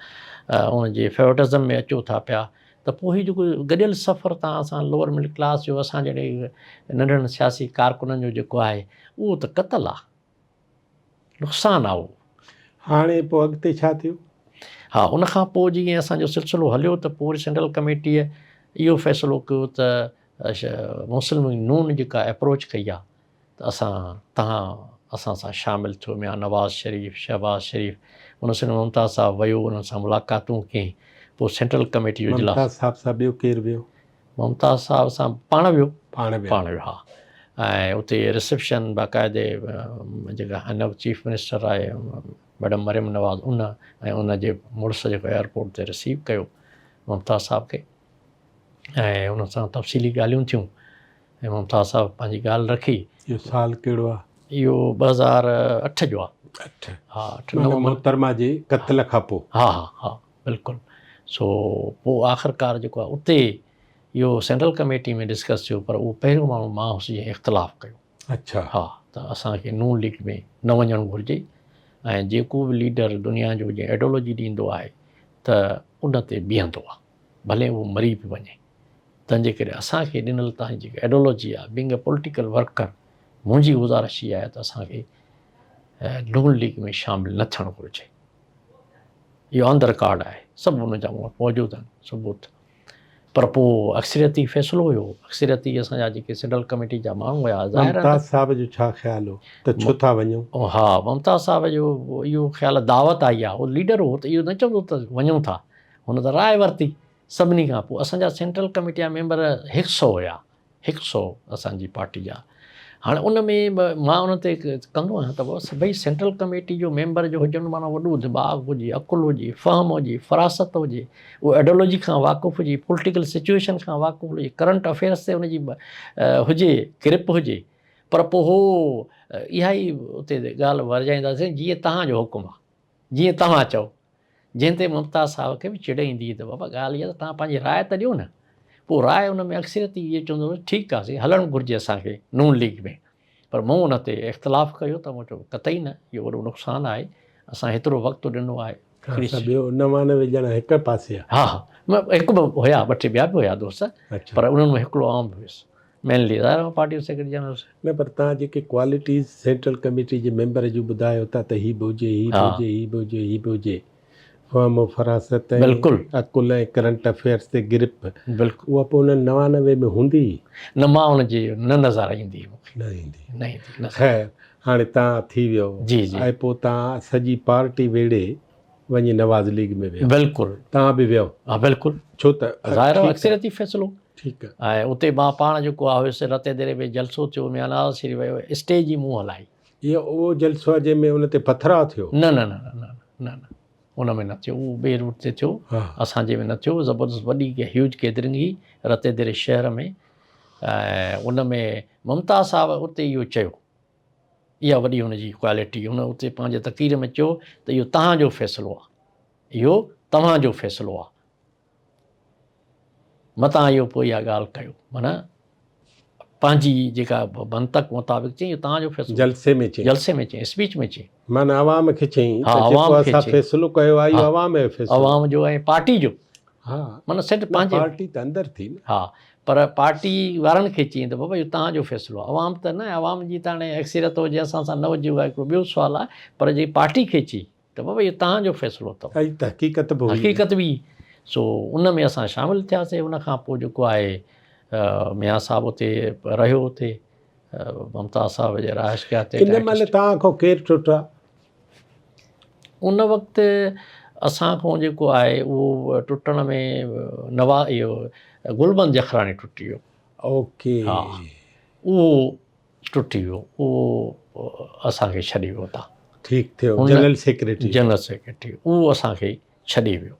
उनजे फेवरिटिज़म में अचो था पिया, त पोइ हीउ जेको गॾियल सफ़र तव्हां असां लोअर मिडिल क्लास जो, असां जहिड़े नंढड़नि सियासी कारकुननि जो जेको आहे उहो त क़तलु आहे। नुक़सानु आहे उहो।
हाणे पोइ अॻिते छा थियो?
हा, उनखां पोइ जीअं असांजो सिलसिलो हलियो त पोइ वरी सेंट्रल कमेटीअ इहो फ़ैसिलो कयो त मुस्लिम नून जेका अप्रोच कई आहे त असां सां शामिलु थियो। मियां नवाज़ शरीफ़, शहबाज़ शरीफ़, उन सां मुमताज़ साहब वियो, उन्हनि सां मुलाक़ातूं कयईं। पोइ सेंट्रल कमेटी जो इजलास।
मुमताज़ साहब सां ॿियो केरु वियो?
मुमताज़ साहब सां पाण वियो।
पाण
वियो, हा। ऐं उते रिसेप्शन बाक़ाइदे जेका हिन चीफ मिनिस्टर आहे मैडम मरियम नवाज़, उन ऐं उनजे मुड़ुस जेको एयरपोर्ट ते रिसीव कयो मुमताज़ साहब खे, ऐं उन सां तफ़सीली ॻाल्हियूं थियूं ऐं मुमताज़ साहब पंहिंजी ॻाल्हि रखी।
इहो साल कहिड़ो आहे?
इहो 2008 जो आहे।
8?
हा, 8 नवंबर
मोहतरमा जे क़त्ल खां पोइ।
हा हा हा, बिल्कुलु। सो पोइ आख़िरकार जेको आहे उते इहो सेंट्रल कमेटी में डिस्कस थियो, पर उहो पहिरियों माण्हू मां हुउसि जंहिं इख़्तिलाफ़ु कयो।
अच्छा।
हा, त असांखे नून लीग में न वञणु घुरिजे, ऐं जेको बि लीडर दुनिया जो जीअं आइडियोलॉजी ॾींदो आहे त उन ते बीहंदो आहे, भले उहो मरी बि वञे। तंहिंजे करे असांखे ॾिनल तव्हांजी जेकी आइडियोलॉजी आहे, बीइंग अ पॉलिटिकल वर्कर, मुंहिंजी गुज़ारिश इहा आहे त असांखे नून लीग में शामिलु न थियणु घुरिजे। इहो ऑन द रिकॉर्ड आहे, सभु हुनजा मूं वटि मौजूदु आहिनि सबूत। पर पोइ अक्सरियती फ़ैसिलो हुयो, अक्सरियती असांजा जेके सेंट्रल कमेटी जा माण्हू हुया।
मुमताज़ साहब जो छा ख़्यालु हो त छो था वञूं?
हा, मुमताज़ साहब जो इहो ख़्यालु, दावत आई आहे, उहो लीडर हो त इहो न चवंदो त वञूं था, हुन त राय वरिती सभिनी खां। पोइ असांजा सेंट्रल कमेटी जा मेंबर 100 हुया, 100 असांजी पार्टी जा। हाणे उन में मां उन ते कंदो आहियां त बसि भई सेंट्रल कमेटी जो मेंबर जो हुजणु माना वॾो दिमाग़ु हुजे, अकुलु हुजे, फ़हम हुजे, फ़रासत हुजे, उहो आइडियोलॉजी खां वाक़ुफ़ु हुजे, पॉलिटिकल सिचुएशन खां वाक़ुफ़ु हुजे, करंट अफेयर्स ते हुनजी हुजे, ग्रिप हुजे। पर पोइ हो इहा ई उते ॻाल्हि वरजाईंदासीं, जीअं तव्हांजो हुकुम आहे, जीअं तव्हां चओ। जंहिं ते मुमताज़ साहब खे बि चिड़ ईंदी त बाबा ॻाल्हि इहा त तव्हां पंहिंजी राय त ॾियो न। पोइ राय उन में अक्सरियत इहे चवंदो ठीकु आहे, हलणु घुरिजे असांखे नून लीग में। पर मूं उन ते इख़्तिलाफ़ु कयो त मूं चयो क़तई न, इहो वॾो नुक़सानु आहे, असां हेतिरो वक़्तु ॾिनो आहे।
ॿियो 99 ॼणा हिकु पासे आहे?
हा हा, हिकु ॿ हुया, 2-3 ॿिया बि हुया दोस्त, पर उन्हनि में हिकिड़ो आउं बि हुयुसि, मेनली पार्टी सेक्रेटरी जनरल।
न, पर तव्हां जेके क्वालिटीज़ सेंट्रल कमेटी जे मेंबर जूं ॿुधायो था त हीअ बि हुजे, हीअ बि हुजे, हीअ बि हुजे, हीअ बि हुजे, फ़हम फ़रासत,
बिल्कुलु,
अकुल ऐं करंट अफेयर्स ते ग्रिप,
बिल्कुलु,
उहा पोइ उन 99 में हूंदी
न? मां हुनजी न नज़र ईंदी मूंखे,
न ईंदी,
न ईंदी।
ख़ैर, हाणे तव्हां थी वियो
जी जी,
ऐं पोइ तव्हां सॼी पार्टी वेड़े वञी नवाज़ लीग में वियो?
बिल्कुलु,
तव्हां बि वियो?
हा बिल्कुलु,
छो त
ज़ाहिर आहे अक्सरियती फ़ैसिलो।
ठीकु आहे।
ऐं उते मां पाण जेको आहे हुयुसि, रते देरे में जलसो थियो, मियां नवाज़ शरीफ़ वियो, स्टेज ई मूं हलाई।
इहो उहो जलसो आहे जंहिंमें उन ते पथराव थियो?
न न न न न न, उन में न थियो, उहो ॿिए रूट ते थियो, असांजे में न थियो। ज़बरदस्त वॾी ह्यूज गैदरिंग हुई रते देरे शहर में, ऐं उन में मुमताज़ साहब उते इहो चयो, इहा वॾी हुनजी क्वालिटी। हुन उते पंहिंजे तक़रीर में चयो त इहो तव्हांजो फ़ैसिलो आहे, इहो तव्हांजो फ़ैसिलो आहे, मतां इहो पोइ इहा ॻाल्हि कयो, माना पंहिंजी जेका मंतक मुताबिक़ चई इहो तव्हांजो फ़ैसिलो। जलसे में चई, जलसे में चई, स्पीच में चई,
माना आवाम खे चई।
हा, आवाम खे
चई फ़ैसिलो कयो आहे, इहो आवाम जो फ़ैसिलो,
आवाम जो ऐं पार्टी जो।
हा,
माना सेट पंहिंजे
पार्टी त अंदरि थी न।
हा, पर पार्टी वारनि खे चई त बाबा इहो तव्हांजो फ़ैसिलो आहे, आवाम त न। आवाम जी त हाणे अक्सरियत हुजे, असां सां न हुजे, उहा हिकिड़ो ॿियो सुवालु आहे। पर जे पार्टी खे चई त बाबा इहो तव्हांजो फ़ैसिलो अथव,
ऐं त हक़ीक़त बि हुई,
हक़ीक़त बि। सो उन में असां शामिलु थियासीं। उन खां पोइ जेको आहे मियां साहब उते रहियो, उते मुमताज़ साहब जे रहाइशगाह ते।
इन महिल तव्हां खां केरु टुटा?
उन वक़्तु असां खां जेको आहे उहो टुटण में इहो गुलबंद जखरानी टुटी वियो।
ओके,
हा, उहो टुटी वियो, उहो असांखे छॾे वियो था।
ठीकु थियो, जनरल सेक्रेटरी,
जनरल सेक्रेटरी उहो असांखे छॾे वियो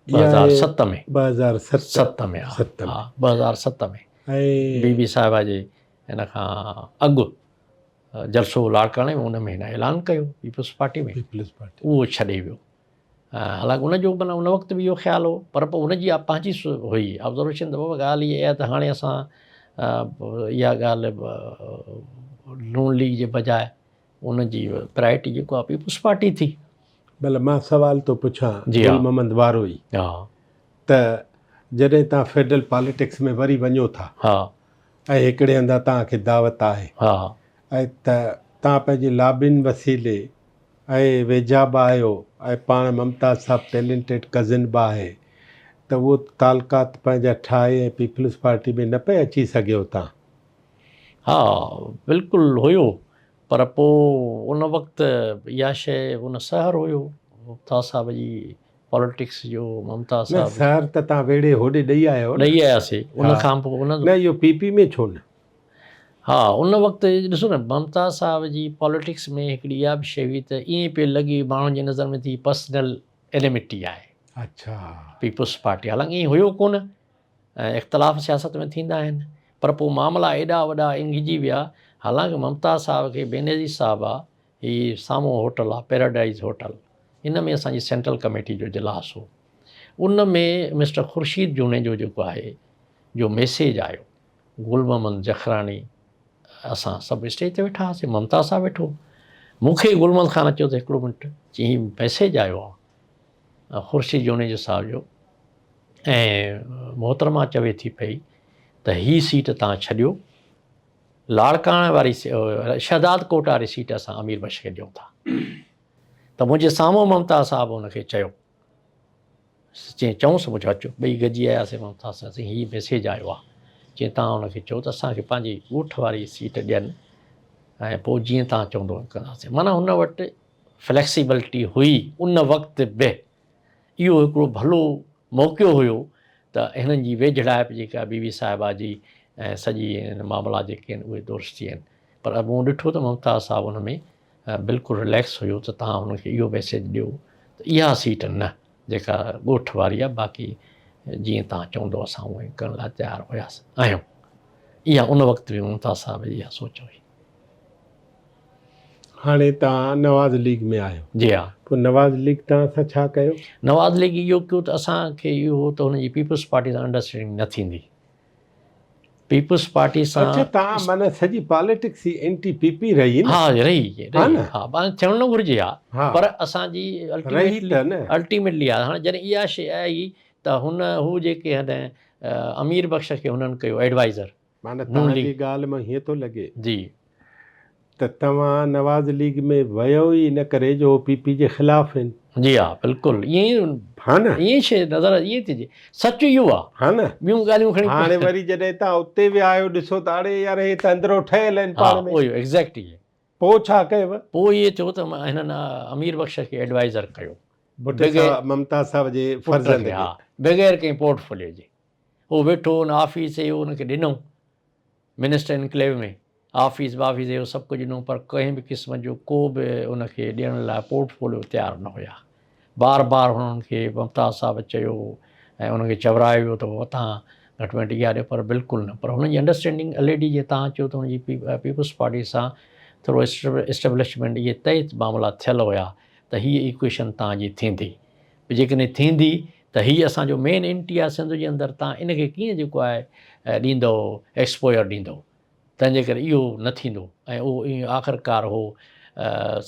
2007 में। 2007 में, हा, 2007 में। ऐं बीबी साहिबा जे हिन खां अॻु जलसो लाड़काणे में उन में हिन ऐलान कयो, पीपल्स पार्टी में, उहो छॾे वियो। हालांकि उनजो माना उन वक़्तु बि इहो ख़्यालु हो, पर पोइ उनजी पंहिंजी हुई ऑब्ज़र्वेशन त बाबा ॻाल्हि इहा आहे त हाणे असां इहा ॻाल्हि नून लीग जे बजाए उनजी प्रायोरिटी जेको आहे पीपल्स पार्टी थी।
भले मां सवाल थो पुछां, गुल मोहम्मद वारोई,
हा,
त जॾहिं तव्हां फेडरल पॉलिटिक्स में वरी वञो था,
हा,
ऐं हिकिड़े हंधा तव्हांखे दावत आहे,
हा,
ऐं त तव्हां पंहिंजे लाबिन वसीले ऐं वेझा बि आहियो ऐं पाण ममताज़ साहब टैलेंटेड कज़िन बि आहे त उहो तालुकात पंहिंजा ठाहे ऐं पीपल्स पार्टी में न पिया अची सघियो तव्हां?
हा बिल्कुलु हुयो, पर पोइ उन वक़्तु इहा शइ उन सहर हुयो ममता साहब जी पॉलिटिक्स जो। ममता
न
साहब
सहर त तव्हां वेड़े होॾे ॾेई आहियो न?
ॾेई आयासीं उन
हा।
खां पोइ उन
न इहो पीपी में छो न?
हा उन वक़्तु ॾिसो न ममता साहब जी पॉलिटिक्स में हिकिड़ी इहा बि शइ हुई त ईअं पियो लॻे माण्हुनि जी नज़र में थी पर्सनल एनिमिटी आहे
अच्छा।
पीपल्स पार्टी, हालांकि ईअं हुयो कोन ऐं इख़्तिलाफ़ सियासत में थींदा आहिनि, पर पोइ मामला एॾा वॾा इंगिजी विया। हालांकि ममता साहब खे बेनज़ीर साहब आहे हीअ साम्हूं होटल आहे पैराडाइज़ होटल, इन में असांजी सेंट्रल कमेटी जो इजलास हो, उन में मिस्टर ख़ुर्शीद जूने जो जेको आहे जो मैसेज आयो, गुल मोहम्मद जखरानी असां सभु स्टेज ते वेठा हुआसीं, ममता साहब वेठो, मूंखे गुल मोहम्मद ख़ान अचो त हिकिड़ो मिंट चई मैसेज आयो आहे ख़ुर्शीद जूने जो साहब जो, ऐं मोहतरमा चवे थी पई त हीअ सीट तव्हां छॾियो, लाड़काणे वारी शहदाद कोट वारी सीट असां अमीर बख्श खे ॾियूं था। त मुंहिंजे साम्हूं ममता साहब हुनखे चयो, चई चऊंसि मुंहिंजो अचो, ॿई गॾिजी आयासीं ममता सां, हीअ मैसेज आयो आहे, चई तव्हां हुनखे चओ त असांखे पंहिंजी ॻोठ वारी सीट ॾियनि ऐं पोइ जीअं तव्हां चवंदो कंदासीं। माना हुन वटि फ्लैक्सिबिलिटी हुई उन वक़्तु बि। इहो हिकिड़ो भलो मौक़ो हुयो त हिननि जी वेझड़ाइप जेका बीवी साहिबा जी ऐं सॼी मामला जेके आहिनि उहे दुरुस्त थी आहिनि। पर मूं ॾिठो त ममता साहब हुन में बिल्कुलु रिलैक्स हुयो त तव्हां हुनखे इहो मैसेज ॾियो त इहा सीट न जेका ॻोठ वारी आहे, बाक़ी जीअं तव्हां चवंदो असां उहे करण लाइ तयारु हुयासीं आहियूं। इहा उन वक़्तु बि ममता साहब जी इहा सोच हुई।
हाणे तव्हां नवाज़ लीग में आहियो?
जी हा।
पोइ नवाज़ लीग तव्हां सां छा कयो?
नवाज़ लीग इहो कयो त असांखे इहो हो त हुनजी पीपल्स पार्टी सां अंडरस्टैंडिंग न थींदी, पीपल्स पार्टी सां।
अच्छा, तव्हां माना सॼी पॉलिटिक्स ई एंटी पीपी रही न?
हा रही
हा न?
हा थियणु न घुरिजे हा,
हा
पर असांजी
रही त न।
अल्टीमेटली आहे। हाणे जॾहिं इहा शइ आई त हू जेके आहिनि अमीर बख्श खे हुननि कयो एडवाइज़र।
माना तव्हांजी ॻाल्हि मां हीअं थो लॻे
जी
त तव्हां नवाज़ लीग में वियो ई इन करे जो पीपी जे ख़िलाफ़ आहिनि?
जी हा बिल्कुलु ईअं ई।
हा न?
ईअं शइ नज़र ईअं थी सच इहो आहे।
हा न?
ॿियूं ॻाल्हियूं खणी
हाणे वरी जॾहिं तव्हां उते विया आहियो ॾिसो त अड़े यार हे त अंदरो ठहियल आहिनि
हा
पाण में,
उहो एग्ज़ैक्टली।
पोइ छा कयव?
पोइ इहे चयो त हिननि अमीर बख्श खे एडवाइज़र कयो
भुट्टे साहब ममता साहब जे फर्ज़ंद
हा
खे।
बग़ैर कंहिं पोर्टफोलियो जे उहो वेठो हुन ऑफिस इहो हुनखे ॾिनऊं मिनिस्टर इनक्लेव में, ऑफिस वाफिस इहो सभु कुझु ॾिनऊं, पर कंहिं बि क़िस्म जो को बि उनखे ॾियण लाइ पोर्टफोलियो तयारु न हुया। बार बार हुननि खे ममता साहब चयो ऐं उनखे चवरायो त वठां घटि में घटि इहा ॾियो, पर बिल्कुलु न। पर हुनजी अंडरस्टैंडिंग ऑलरेडी जीअं तव्हां चयो त हुनजी पीपल्स पार्टी सां थोरो एस्टेब्लिशमेंट इहे तय मामला थियल हुया त हीअ इक्वेशन तव्हांजी थींदी, जेकॾहिं थींदी त हीअ असांजो मेन एंटी आहे सिंध जे अंदरि, तव्हां इनखे कीअं जेको आहे ॾींदो एक्सपोयर ॾींदो, तंहिंजे करे इहो न थींदो। ऐं उहो ईअं आख़िरकार हो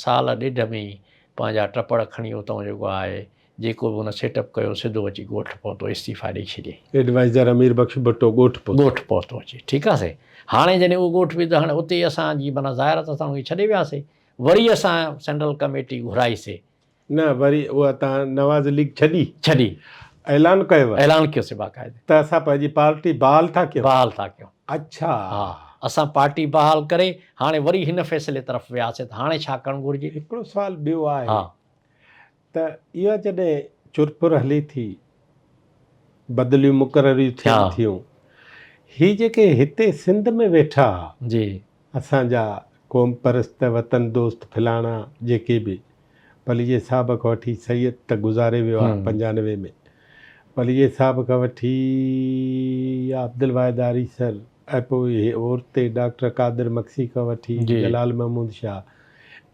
साल ॾेढ में पंहिंजा टपड़ खणी उतां जेको आहे जेको बि हुन सेटअप कयो सिधो अची ॻोठ पहुतो, इस्तीफ़ा ॾेई छॾियईं।
एडवाइज़र अमीर बख्श भुट्टो ॻोठ
पहुतो अचे, ठीकु आहे। हाणे जॾहिं उहो ॻोठ बि त हाणे उते असांजी माना ज़ाहिर त असां उनखे छॾे वियासीं, वरी असां सेंट्रल कमेटी घुराईसीं।
न वरी उहा तव्हां नवाज़ लीग
छॾी
ऐलान कयव?
ऐलान कयोसीं बाक़ाइदे
त असां पंहिंजी पार्टी बहाल था कयूं?
बहाल था कयूं।
अच्छा।
हा असां पार्टी बहाल करे हाणे वरी हिन फ़ैसिले तरफ़ वियासीं त हाणे छा करणु घुरिजे।
हिकिड़ो सुवाल ॿियो आहे
हा
त इहा जॾहिं चुरपुर हले थी, बदिलियूं मुक़ररियूं थियनि थियूं, ही जेके हिते सिंध में वेठा
जी
असांजा क़ौम परस्त वतन दोस्त फलाणा जेके बि पलीअ साहब खां वठी सैयद त गुज़ारे वियो आहे 95 में, पलीअ साहब खां वठी अब्दुल वाहिद आरी सर ऐं पोइ औरते डॉक्टर कादिर मक्सी खां वठी जलाल महमूद शाह,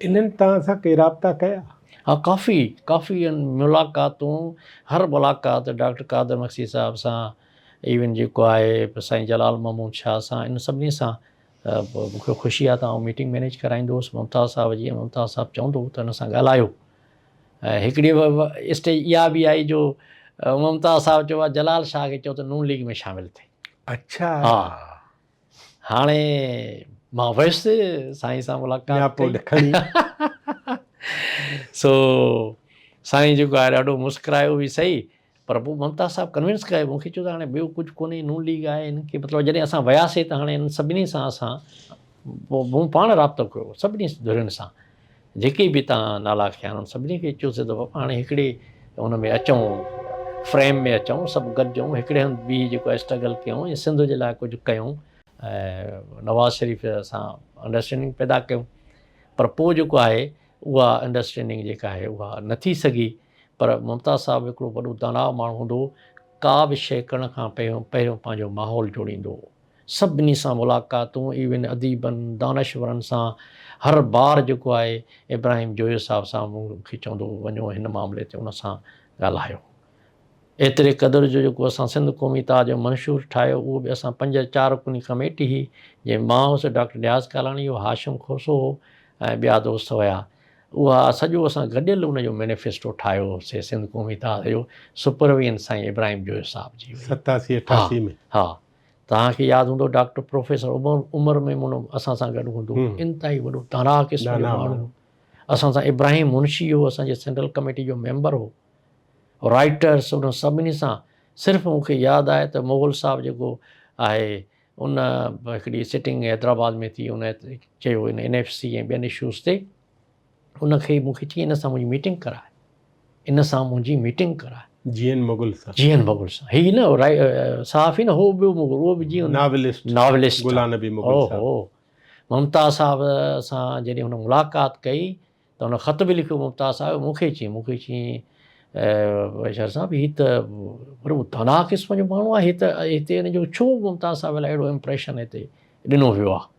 इन्हनि तव्हां सां के राब्ता कया?
हाँ काफ़ी मुलाक़ातूं, हर मुलाक़ात डॉक्टर कादिर मक्सी साहब सां, इवन जेको आहे साईं जलाल महमूद शाह सां, इन सभिनी सां मूंखे ख़ुशी आहे। तव्हां मीटिंग मैनेज कराईंदो हुउसि ममता साहब जी, ममता साहब चवंदो हो त हिन सां ॻाल्हायो। ऐं हिकिड़ी स्टेज इहा बि आई जो ममता साहब चयो आहे जलाल शाह खे चयो त नून लीग में शामिलु थिए।
अच्छा।
हा हाणे मां वियुसि साईं सां मुलाक़ात कई सो साईं जेको आहे ॾाढो मुस्कुरायो बि सही, पर पोइ ममता साहिबु कन्विंस कयो मूंखे, चयो त हाणे ॿियो कुझु कोन्हे, नून लीग आहे हिनखे मतिलबु जॾहिं असां वियासीं त हाणे हिन सभिनी सां असां पोइ मूं पाण राब्तो कयो सभिनी धुरियुनि सां, जेके बि तव्हां नाला खया आहिनि सभिनी खे चयोसीं त हाणे हिकिड़े हुन में अचूं, फ्रेम में अचूं, सभु गॾिजूं, हिकिड़े हंधि बि जेको आहे स्ट्रगल कयूं ऐं सिंध जे लाइ कुझु कयूं, ऐं नवाज़ शरीफ़ सां अंडरस्टैंडिंग पैदा कयूं। पर पोइ जेको आहे उहा अंडरस्टैंडिंग जेका आहे उहा न थी सघी। पर मुमताज़ साहिबु हिकिड़ो वॾो दाना माण्हू हूंदो, का बि शइ करण खां पहिरियों पंहिंजो माहौल जोड़ींदो, सभिनी सां मुलाक़ातूं, इवन अदीबनि दानश्वरनि सां, हर बार जेको आहे इब्राहिम जोयो साहिब सां मूंखे चवंदो वञो हिन मामले ते उन सां ॻाल्हायो। एतिरे क़दुरु जो जेको असां सिंध क़ौमी ताज जो मंशूर ठाहियो, उहो बि असां 5-4 रुकनी कमेटी हुई, जंहिं मां हुउसि, डॉक्टर नियाज़ कालाणी हो, हाशिम खोसो हो ऐं ॿिया दोस्त हुया। उहा सॼो असां गॾियल उनजो मैनिफेस्टो ठाहियो होसीं सिंध क़ौमी ताज जो, सुपरवियन साईं इब्राहिम जोयो साहिब जी।
87-88 में।
हा, तव्हांखे यादि हूंदो डॉक्टर प्रोफेसर उमर मेमून असां सां गॾु हूंदो, इंतिहाई वॾो दाना क़िस्म जो माण्हू। असां सां इब्राहिम मुंशी हो, असांजे सेंट्रल कमेटी जो मेंबर हो, राइटर्स, उन सभिनी सां। सिर्फ़ु मूंखे यादि आहे त मुग़ल साहिबु जेको आहे उन हिकिड़ी सिटिंग हैदराबाद में थी, उन चयो इन NFC ऐं ॿियनि इशूज़ ते, उनखे मूंखे चई इन सां मुंहिंजी मीटिंग कराए, इन सां मुंहिंजी मीटिंग कराए।
जीएन मुग़ल सां,
जीएन मुग़ल सां, ही न सहाफ़ी न हो, ॿियो मुग़ल, उहो बि जीअं नॉवलिस्ट
गुलाम नबी मुग़ल साहब।
ओहो, मुमताज़ साहिब सां जॾहिं हुन मुलाक़ात कई त हुन ख़त बि लिखियो मुमताज़ साहिब मूंखे चई वैशार साहिबु हीअ त वॾो दाना क़िस्म जो माण्हू आहे, हिते हिनजो छो मुमताज़ साहिब लाइ अहिड़ो इम्प्रेशन हिते ॾिनो वियो आहे।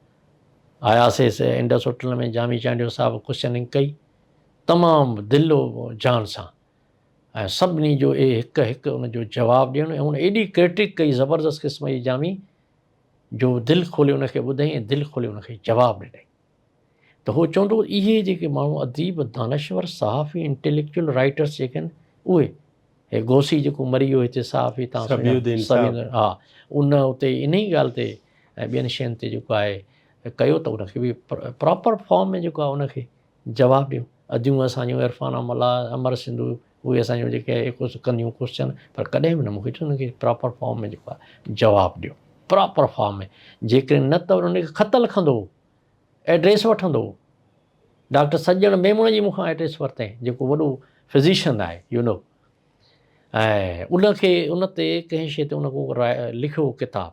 आयासीं इंडस होटल में, जामी चांडियो साहिबु क्वेश्चनिंग कई तमामु दिलो जान सां, ऐं सभिनी जो हिकु हिकु उनजो जवाबु ॾियणु, ऐं हुन एॾी क्रिटिक कई ज़बरदस्त क़िस्म जी जामी, जो दिलि खोले उनखे ॿुधई ऐं दिलि खोले उनखे जवाबु ॾिनई। त उहो चवंदो इहे जेके माण्हू अदीब, दानश्वर, सहाफ़ी, इंटेलेक्चुअल राइटर्स जेके आहिनि उहे, हे गोसी जेको मरी वियो हिते सहाफ़ी, तव्हां हा, उन उते इन ई ॻाल्हि ते ऐं ॿियनि शयुनि ते जेको आहे कयो, त उनखे बि प्रॉपर फॉर्म में जेको आहे उनखे जवाबु ॾियो। अदियूं असांजूं इरफान अमला, अमर सिंधु, उहे असांजो जेके आहे कंदियूं क्वेश्चन, पर कॾहिं बि न मूंखे चयो उनखे प्रॉपर फॉर्म में जेको आहे जवाबु ॾियो, प्रॉपर फॉर्म में। जेकॾहिं न त उनखे ख़त लिखंदो, एड्रेस वठंदो। डॉक्टर सज्जण मेमूण जी मूंखां एड्रेस वरितईं, जेको वॾो फिज़िशियन आहे ऐं उनखे उन ते कंहिं शइ ते उन को लिखियो किताबु,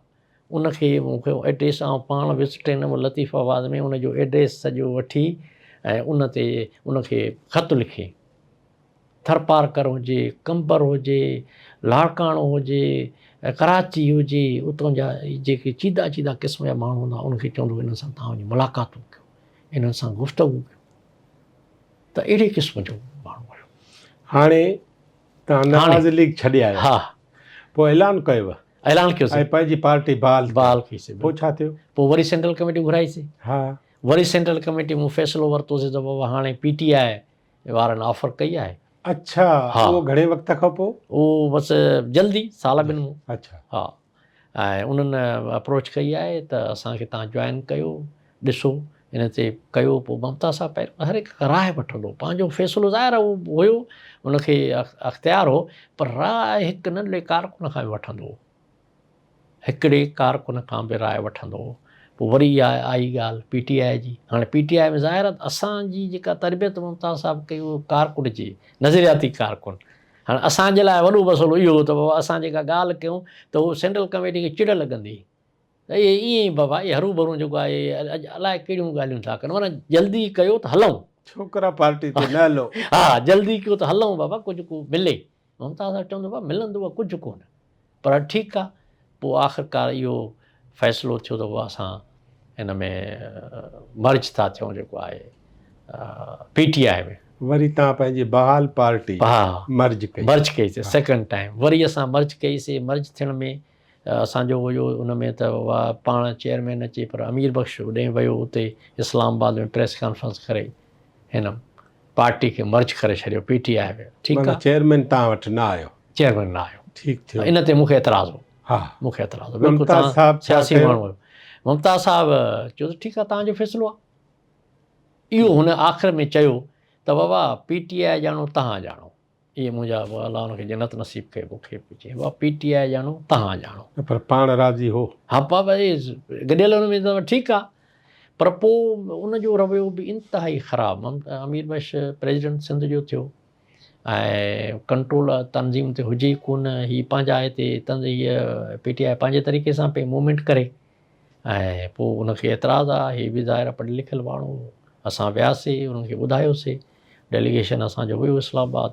उनखे मूंखे एड्रेस आउं पाण विसिट हिनमि लतीफ़ाबाद में उनजो एड्रेस सॼो वठी ऐं उन ते उनखे ख़तु लिखी। थरपारकर हुजे, कंबर हुजे, लाड़काणो हुजे, कराची हुजे, उतां जा जेके चीदा चीदा क़िस्म जा माण्हू हूंदा, उनखे चवंदो हिन सां तव्हां वञी मुलाक़ातूं कयो, इन्हनि सां गुफ़्तगू कयो। त अहिड़े क़िस्म जो माण्हू हुयो।
हाणे तव्हां नवाज़ लीग छॾे आया,
हा,
पोइ ऐलान कयव,
ऐलान कयोसीं
ऐं पंहिंजी पार्टी बहाल
कईसीं।
पोइ छा थियो?
पोइ वरी सेंट्रल कमेटी घुराईसीं।
हा,
वरी सेंट्रल कमेटी मूं फ़ैसिलो वरितोसीं त बाबा हाणे PTI वारनि ऑफर कई आहे।
अच्छा, उहो घणे वक़्त खां पोइ?
उहो बसि जल्दी, साल ॿिनि में।
अच्छा,
हा, ऐं उन्हनि अप्रोच कई आहे त असांखे तव्हां जॉइन कयो, ॾिसो इन ते कयो। पोइ ममता साहिबु पहिरियों हर हिकु राय वठंदो, पंहिंजो फ़ैसिलो ज़ाहिर आहे उहो हुयो, उनखे अख़्तियार हो, पर राय हिकु नंढड़े कारकुन खां बि वठंदो हो, हिकिड़े कारकुन खां बि राय वठंदो हो। पोइ वरी आई ॻाल्हि PTI जी। हाणे PTI में ज़ाहिर आहे असांजी जेका तरबियत मुमताज़ साहिबु कई उहो कारकुन जी, नज़रियाती कारकुन। हाणे असांजे लाइ वॾो मसइलो इहो हो त बाबा असां जेका ॻाल्हि कयूं त उहो सेंट्रल कमेटी खे चिड़ लॻंदी, त इहे ईअं ई बाबा इहे हरू भरू जेको आहे अलाए कहिड़ियूं ॻाल्हियूं था कनि, माना जल्दी कयो त हलूं,
छोकिरा पार्टी ते न हलो।
हा, जल्दी कयो त हलूं बाबा, कुझु को मिले। मुमताज़ साहिबु चवंदो बाबा मिलंदो आहे कुझु कोन, पर ठीकु आहे। पोइ आख़िरकार इहो फ़ैसिलो थियो त उहो असां हिन में मर्ज था थियूं, जेको आहे PTI में।
वरी तव्हां पंहिंजी बहाल पार्टी मर्ज
कईसीं सेकेंड टाइम। वरी असां मर्ज कईसीं। मर्ज थियण में असांजो हुयो उन में त पाण चेयरमैन अचे, पर अमीर बख़्श ॾे वियो उते इस्लामाबाद में प्रेस कॉन्फ्रेंस करे हिन पार्टी खे मर्ज करे छॾियो PTI में। ठीकु आहे, चेयरमैन
तव्हां वटि न आयो?
चेयरमैन न आयो।
ठीकु थियो।
इन ते मूंखे एतिराज़ु हो।
हा,
मूंखे एतिराज़ु हो। बिल्कुलु तव्हां सियासी माण्हू हुयो। मुमताज़ साहिबु चयो त ठीकु आहे, तव्हांजो फ़ैसिलो आहे। इहो हुन आख़िर में चयो त बाबा PTI ॼाणो तव्हां ॼाणो, इहे मुंहिंजा अलाह हुनखे जन्नत नसीब कयो मूंखे चए बाबा PTI ॼाणो तव्हां ॼाणो।
पर पाण राज़ी हो?
हा बाबा गॾियल हुन में त ठीकु आहे, पर पोइ उनजो रवैयो बि इंतिहाई ख़राबु। अमीर बख्श प्रेसिडेंट सिंध जो थियो ऐं कंट्रोल तनज़ीम ते हुजे ई कोन, हीअ पंहिंजा हिते हीअ PTI पंहिंजे तरीक़े सां पई मूवमेंट करे, ऐं पोइ उनखे एतिराज़ु आहे, हीअ बि ज़ाहिर पढ़ियलु लिखियलु माण्हू, असां वियासीं उन्हनि खे ॿुधायोसीं, डेलीगेशन असांजो वियो इस्लामाबाद,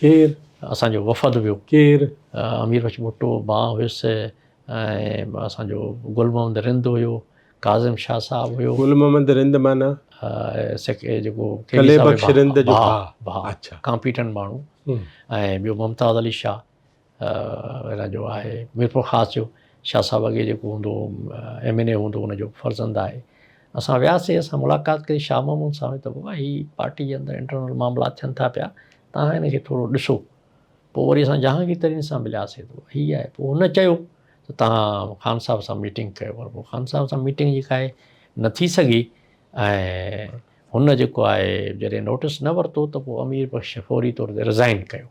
केरु?
असांजो वफ़द वियो,
केरु?
अमीर बख्श भुट्टो, मां हुयुसि, ऐं असांजो गुल मोहम्मद रिंद हुयो, काज़िम शाह साहब हुयो।
गुल मोहम्मद रिंद माना
जेको
कले बख्श रिंद जो
भाउ,
अच्छा,
कॉम्पिटेंट माण्हू, ऐं ॿियो मुमताज़ अली शाह हिन जो आहे मीरपुर ख़ासि जो, शाह साहब अॻे जेको हूंदो MNA हूंदो उनजो फर्ज़ंद आहे। असां वियासीं, असां मुलाक़ात कई शाह महमूद सां, त बाबा हीअ पार्टी जे अंदरि इंटरनल मामला थियनि था पिया, तव्हां हिनखे थोरो ॾिसो। पोइ वरी असां जहांगीर तरीन सां मिलियासीं, त हीअ आहे। पोइ हुन चयो त तव्हां ख़ान साहब सां मीटिंग कयो, पर पोइ ख़ान साहब सां मीटिंग जेका आहे न थी सघी, ऐं हुन जेको आहे जॾहिं नोटिस न वरितो त पोइ अमीर बख्श फौरी तौर ते रिज़ाइन कयो।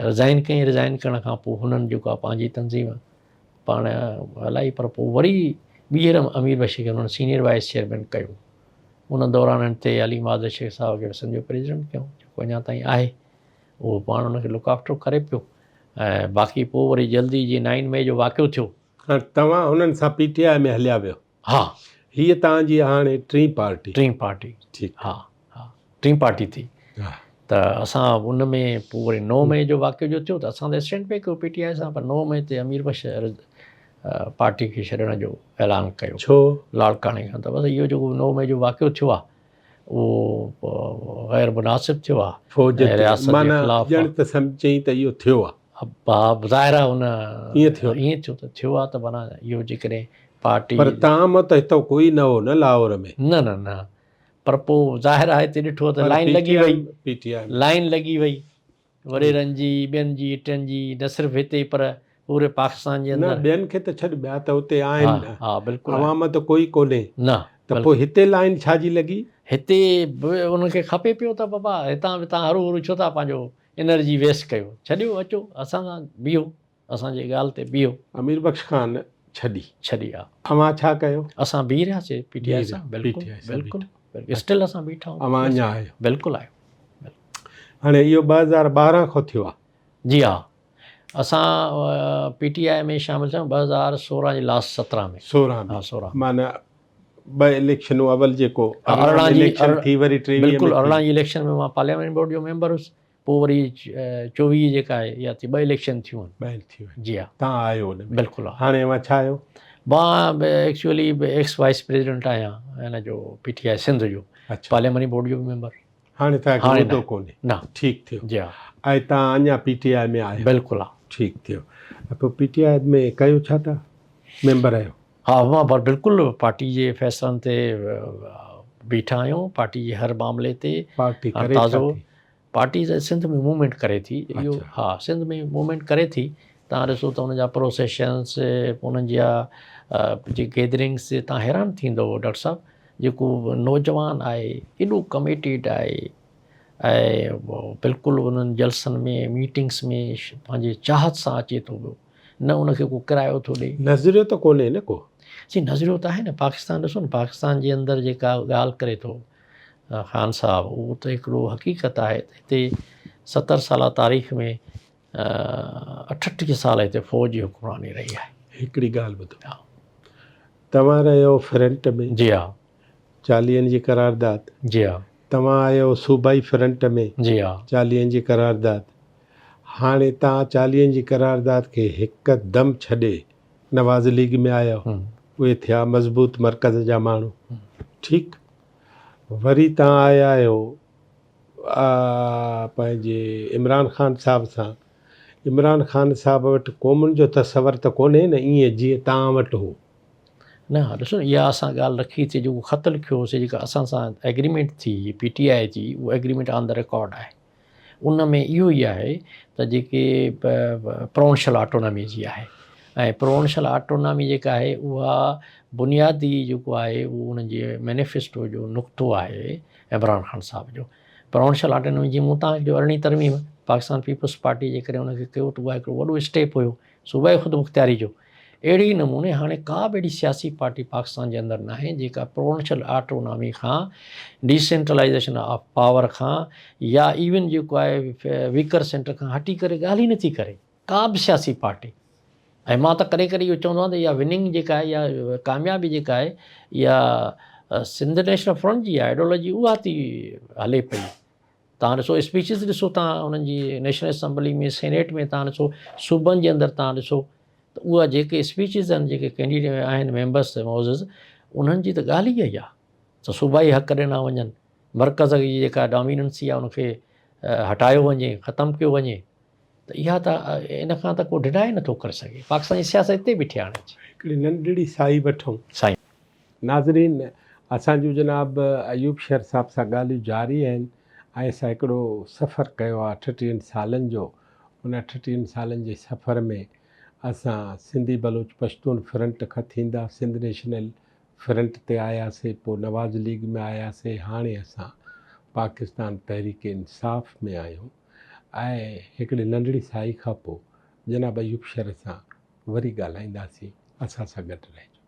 रिज़ाइन करण खां पोइ हुननि जेको आहे पंहिंजी तनज़ीम पाण हलाई, पर पोइ वरी ॿीहर अमीर बख्श खे हुननि सीनियर वाइस चेयरमैन कयो। उन दौरान ते अली माज़ शेख साहब खे सिंध जो प्रेसिडेंट कयूं, जेको अञा ताईं आहे, उहो पाण हुनखे लुक आफ्टर करे पियो। ऐं बाक़ी पोइ वरी जल्दी जीअं 9 मई जो वाक़ियो थियो।
तव्हां हुननि सां PTI में हलिया वियो?
हा,
हीअ तव्हांजी हाणे टीं पार्टी?
ठीकु, हा टीं पार्टी थी। त असां उन में पोइ वरी 9 मई जो वाक़ियो जो थियो, त असां त स्टैंड पे कयो PTI सां, पर 9 मई ते अमीर बख्श पार्टी खे छॾण जो ऐलान कयो। छो? लाड़काणे खां। त बसि इहो जेको 9 मई जो वाक़ियो थियो आहे, उहो गैर मुनासिब थियो आहे,
फ़ौज जे ख़िलाफ़। ॼण त सम्झई त इहो थियो आहे।
हा, ज़ाहिर आहे हुन
ईअं थियो
त थियो आहे, त माना इहो जेकॾहिं पार्टी।
पर तव्हां मत हितो कोई न हो न लाहौर में?
न, पर पोइ ज़ाहिर आहे हिते ॾिठो त लाइन लॻी वई, लाइन लॻी वई वॾेरनि जी, ॿियनि जी, टिनि जी, न सिर्फ़ु हिते पर पूरे पाकिस्तान जे अंदरि।
ॿियनि खे त छॾ, ॿिया त हुते आहिनि।
हा बिल्कुलु,
अवाम त कोई कोन्हे
न।
त पोइ हिते लाइन छाजी लॻी?
हिते उनखे खपे पियो त बाबा हितां बि तव्हां हरू छो था पंहिंजो एनर्जी वेस्ट कयो, छॾियो, अचो असां सां बीहो, असांजी ॻाल्हि ते बीहो।
अमीर बख्श ख़ान छॾी
आहे।
अवां छा कयो?
असां बीह रहियासीं PTI सां, बिल्कुलु स्टिल असां बीठा आहियूं।
अवां अञा आहियो?
बिल्कुलु आहियो।
हाणे इहो 2012 खां थियो आहे?
जी हा, असां PTI में शामिलु थियूं 2016 जे लास्ट 17 में। 16
माना 2 इलेक्शनूं, अवल जेको
18
इलेक्शन थी, वरी 23
बिल्कुलु 18 जी इलेक्शन में मां पार्लियामेंट बोर्ड जो मेंबर हुयुसि, पोइ वरी 24 जेका आहे इहा थी, 2 इलेक्शन थियूं आहिनि। जी हा, तव्हां
आहियो हुन में?
बिल्कुलु।
हाणे मां छा आहियो?
मां एक्चुअली एक्स वाइस प्रेसिडेंट आहियां हिन जो PTI सिंध जो, पार्लियामेंट बोर्ड जो मेंबर।
हाणे तव्हांखे मुदो कोन्हे?
न।
ठीकु थियो।
जी हा,
ऐं तव्हां अञा PTI में आहियो?
बिल्कुलु।
ठीकु थियो। पोइ PTI में कयो छा था? मेंबर आहियो? हा,
मां पर बिल्कुलु पार्टी जे फ़ैसिलनि ते बीठा आहियूं, पार्टी जे हर मामले ते।
पार्टी करे
ताज़ो पार्टी सिंध में मूवमेंट करे थी इहो। हा, सिंध में मूवमेंट करे थी। तव्हां ॾिसो त हुनजा प्रोसेशन्स, उन्हनि जा जे गैदरिंग्स, तव्हां हैरान थींदो डॉक्टर साहब, जेको नौजवान आहे एॾो कमिटेड आहे, ऐं बिल्कुलु उन्हनि जलसनि में, मीटिंग्स में पंहिंजे चाहत सां अचे थो पियो, न उनखे को किरायो थो ॾिए।
नज़रियो त कोन्हे न को?
जी, नज़रियो त आहे न। पाकिस्तान ॾिसो न, पाकिस्तान जे अंदरि जेका ॻाल्हि करे थो ख़ान साहब, उहो त हिकिड़ो हक़ीक़त आहे। हिते 70 साल तारीख़ में 38 साल हिते फ़ौज जी हुकुमरानी रही आहे।
हिकिड़ी ॻाल्हि ॿुधो, तव्हां रहियो फ्रंट में?
जी हा।
40 जी करारदाद?
जी हा।
तव्हां आहियो सूबाई फ्रंट में?
जी हा।
40 जी करारदाद। हाणे तव्हां 40 जी करारदाद खे हिकदमि छॾे नवाज़ लीग में आहियो, उहे थिया मज़बूत मरकज़ जा माण्हू, ठीकु। वरी तव्हां आया आहियो पंहिंजे इमरान ख़ान साहब सां। इमरान ख़ान साहब वटि क़ौमुनि जो तसवर त कोन्हे न ईअं जीअं तव्हां वटि हो?
न, ॾिसो न, इहा असां ॻाल्हि रखी थी, जेको ख़त लिखियोसीं, जेका असां सां एग्रीमेंट थी PTI जी, उहा एग्रीमेंट ऑन द रिकॉर्ड आहे। उन में इहो ई आहे त जेके प्रोविंशियल ऑटोनॉमी जी आहे, ऐं प्रोविंशियल ऑटोनॉमी जेका आहे उहा बुनियादी जेको आहे उहो उन जे मैनिफेस्टो जो नुक़्तो आहे, इमरान ख़ान साहिब जो। प्रोविंशियल ऑर्डिनेंस में जीअं मूं तव्हांजो 18वीं तरमीम पाकिस्तान पीपल्स पार्टी जे करे हुनखे कयो त उहा हिकिड़ो वॾो स्टेप हुयो सूबाई ख़ुदि मुख़्तियारी जो। अहिड़े ई नमूने हाणे का बि अहिड़ी सियासी पार्टी पाकिस्तान जे अंदरि न आहे जेका प्रोविंशियल ऑटोनॉमी खां, डिसेंट्रलाइज़ेशन ऑफ पावर खां, या इवन जेको आहे वीकर सेंटर खां हटी करे ॻाल्हि ई नथी करे का बि सियासी पार्टी। ऐं मां त कॾहिं कॾहिं इहो चवंदो आहियां त इहा विनिंग जेका आहे या कामयाबी जेका आहे इहा सिंध नेशनल फ्रंट जी आइडियोलॉजी उहा थी हले पई। तव्हां ॾिसो स्पीचिस ॾिसो, तव्हां हुननि जी नेशनल असैम्बली में, सेनेट में तव्हां ॾिसो, सूबनि जे अंदरि तव्हां ॾिसो त उहा जेके स्पीचिस आहिनि, जेके कैंडिडेट आहिनि मेंबर्स मौज़िज़, उन्हनि जी त ॻाल्हि ई इहा आहे त सूबाई हक़ ॾिना वञनि, मर्कज़ जी जेका डोमिनेंसी आहे उनखे हटायो वञे, ख़तमु कयो वञे, त इहा त इन खां त को डिनाए नथो करे सघे। पाकिस्तान जी सियासत हिते बीठी हाणे
हिकिड़ी नंढड़ी साई वठूं
साईं।
नाज़रीन, असांजो जनाब अयूब शेर साहब सां ॻाल्हियूं जारी आहिनि ऐं असां हिकिड़ो सफ़र कयो आहे 38 सालनि जो। उन 38 सालनि जे सफ़र में असां सिंधी बलोच पश्तून फ्रंट खां थींदा सिंध नेशनल फ्रंट ते आयासीं, पोइ नवाज़ लीग में आयासीं, हाणे असां पाकिस्तान तहरीक इंसाफ़ में आहियूं। ऐं हिकिड़ी नंढड़ी साई खां पोइ जनाब अयूब शेर सां वरी ॻाल्हाईंदासीं। असां सां गॾु रहिजो।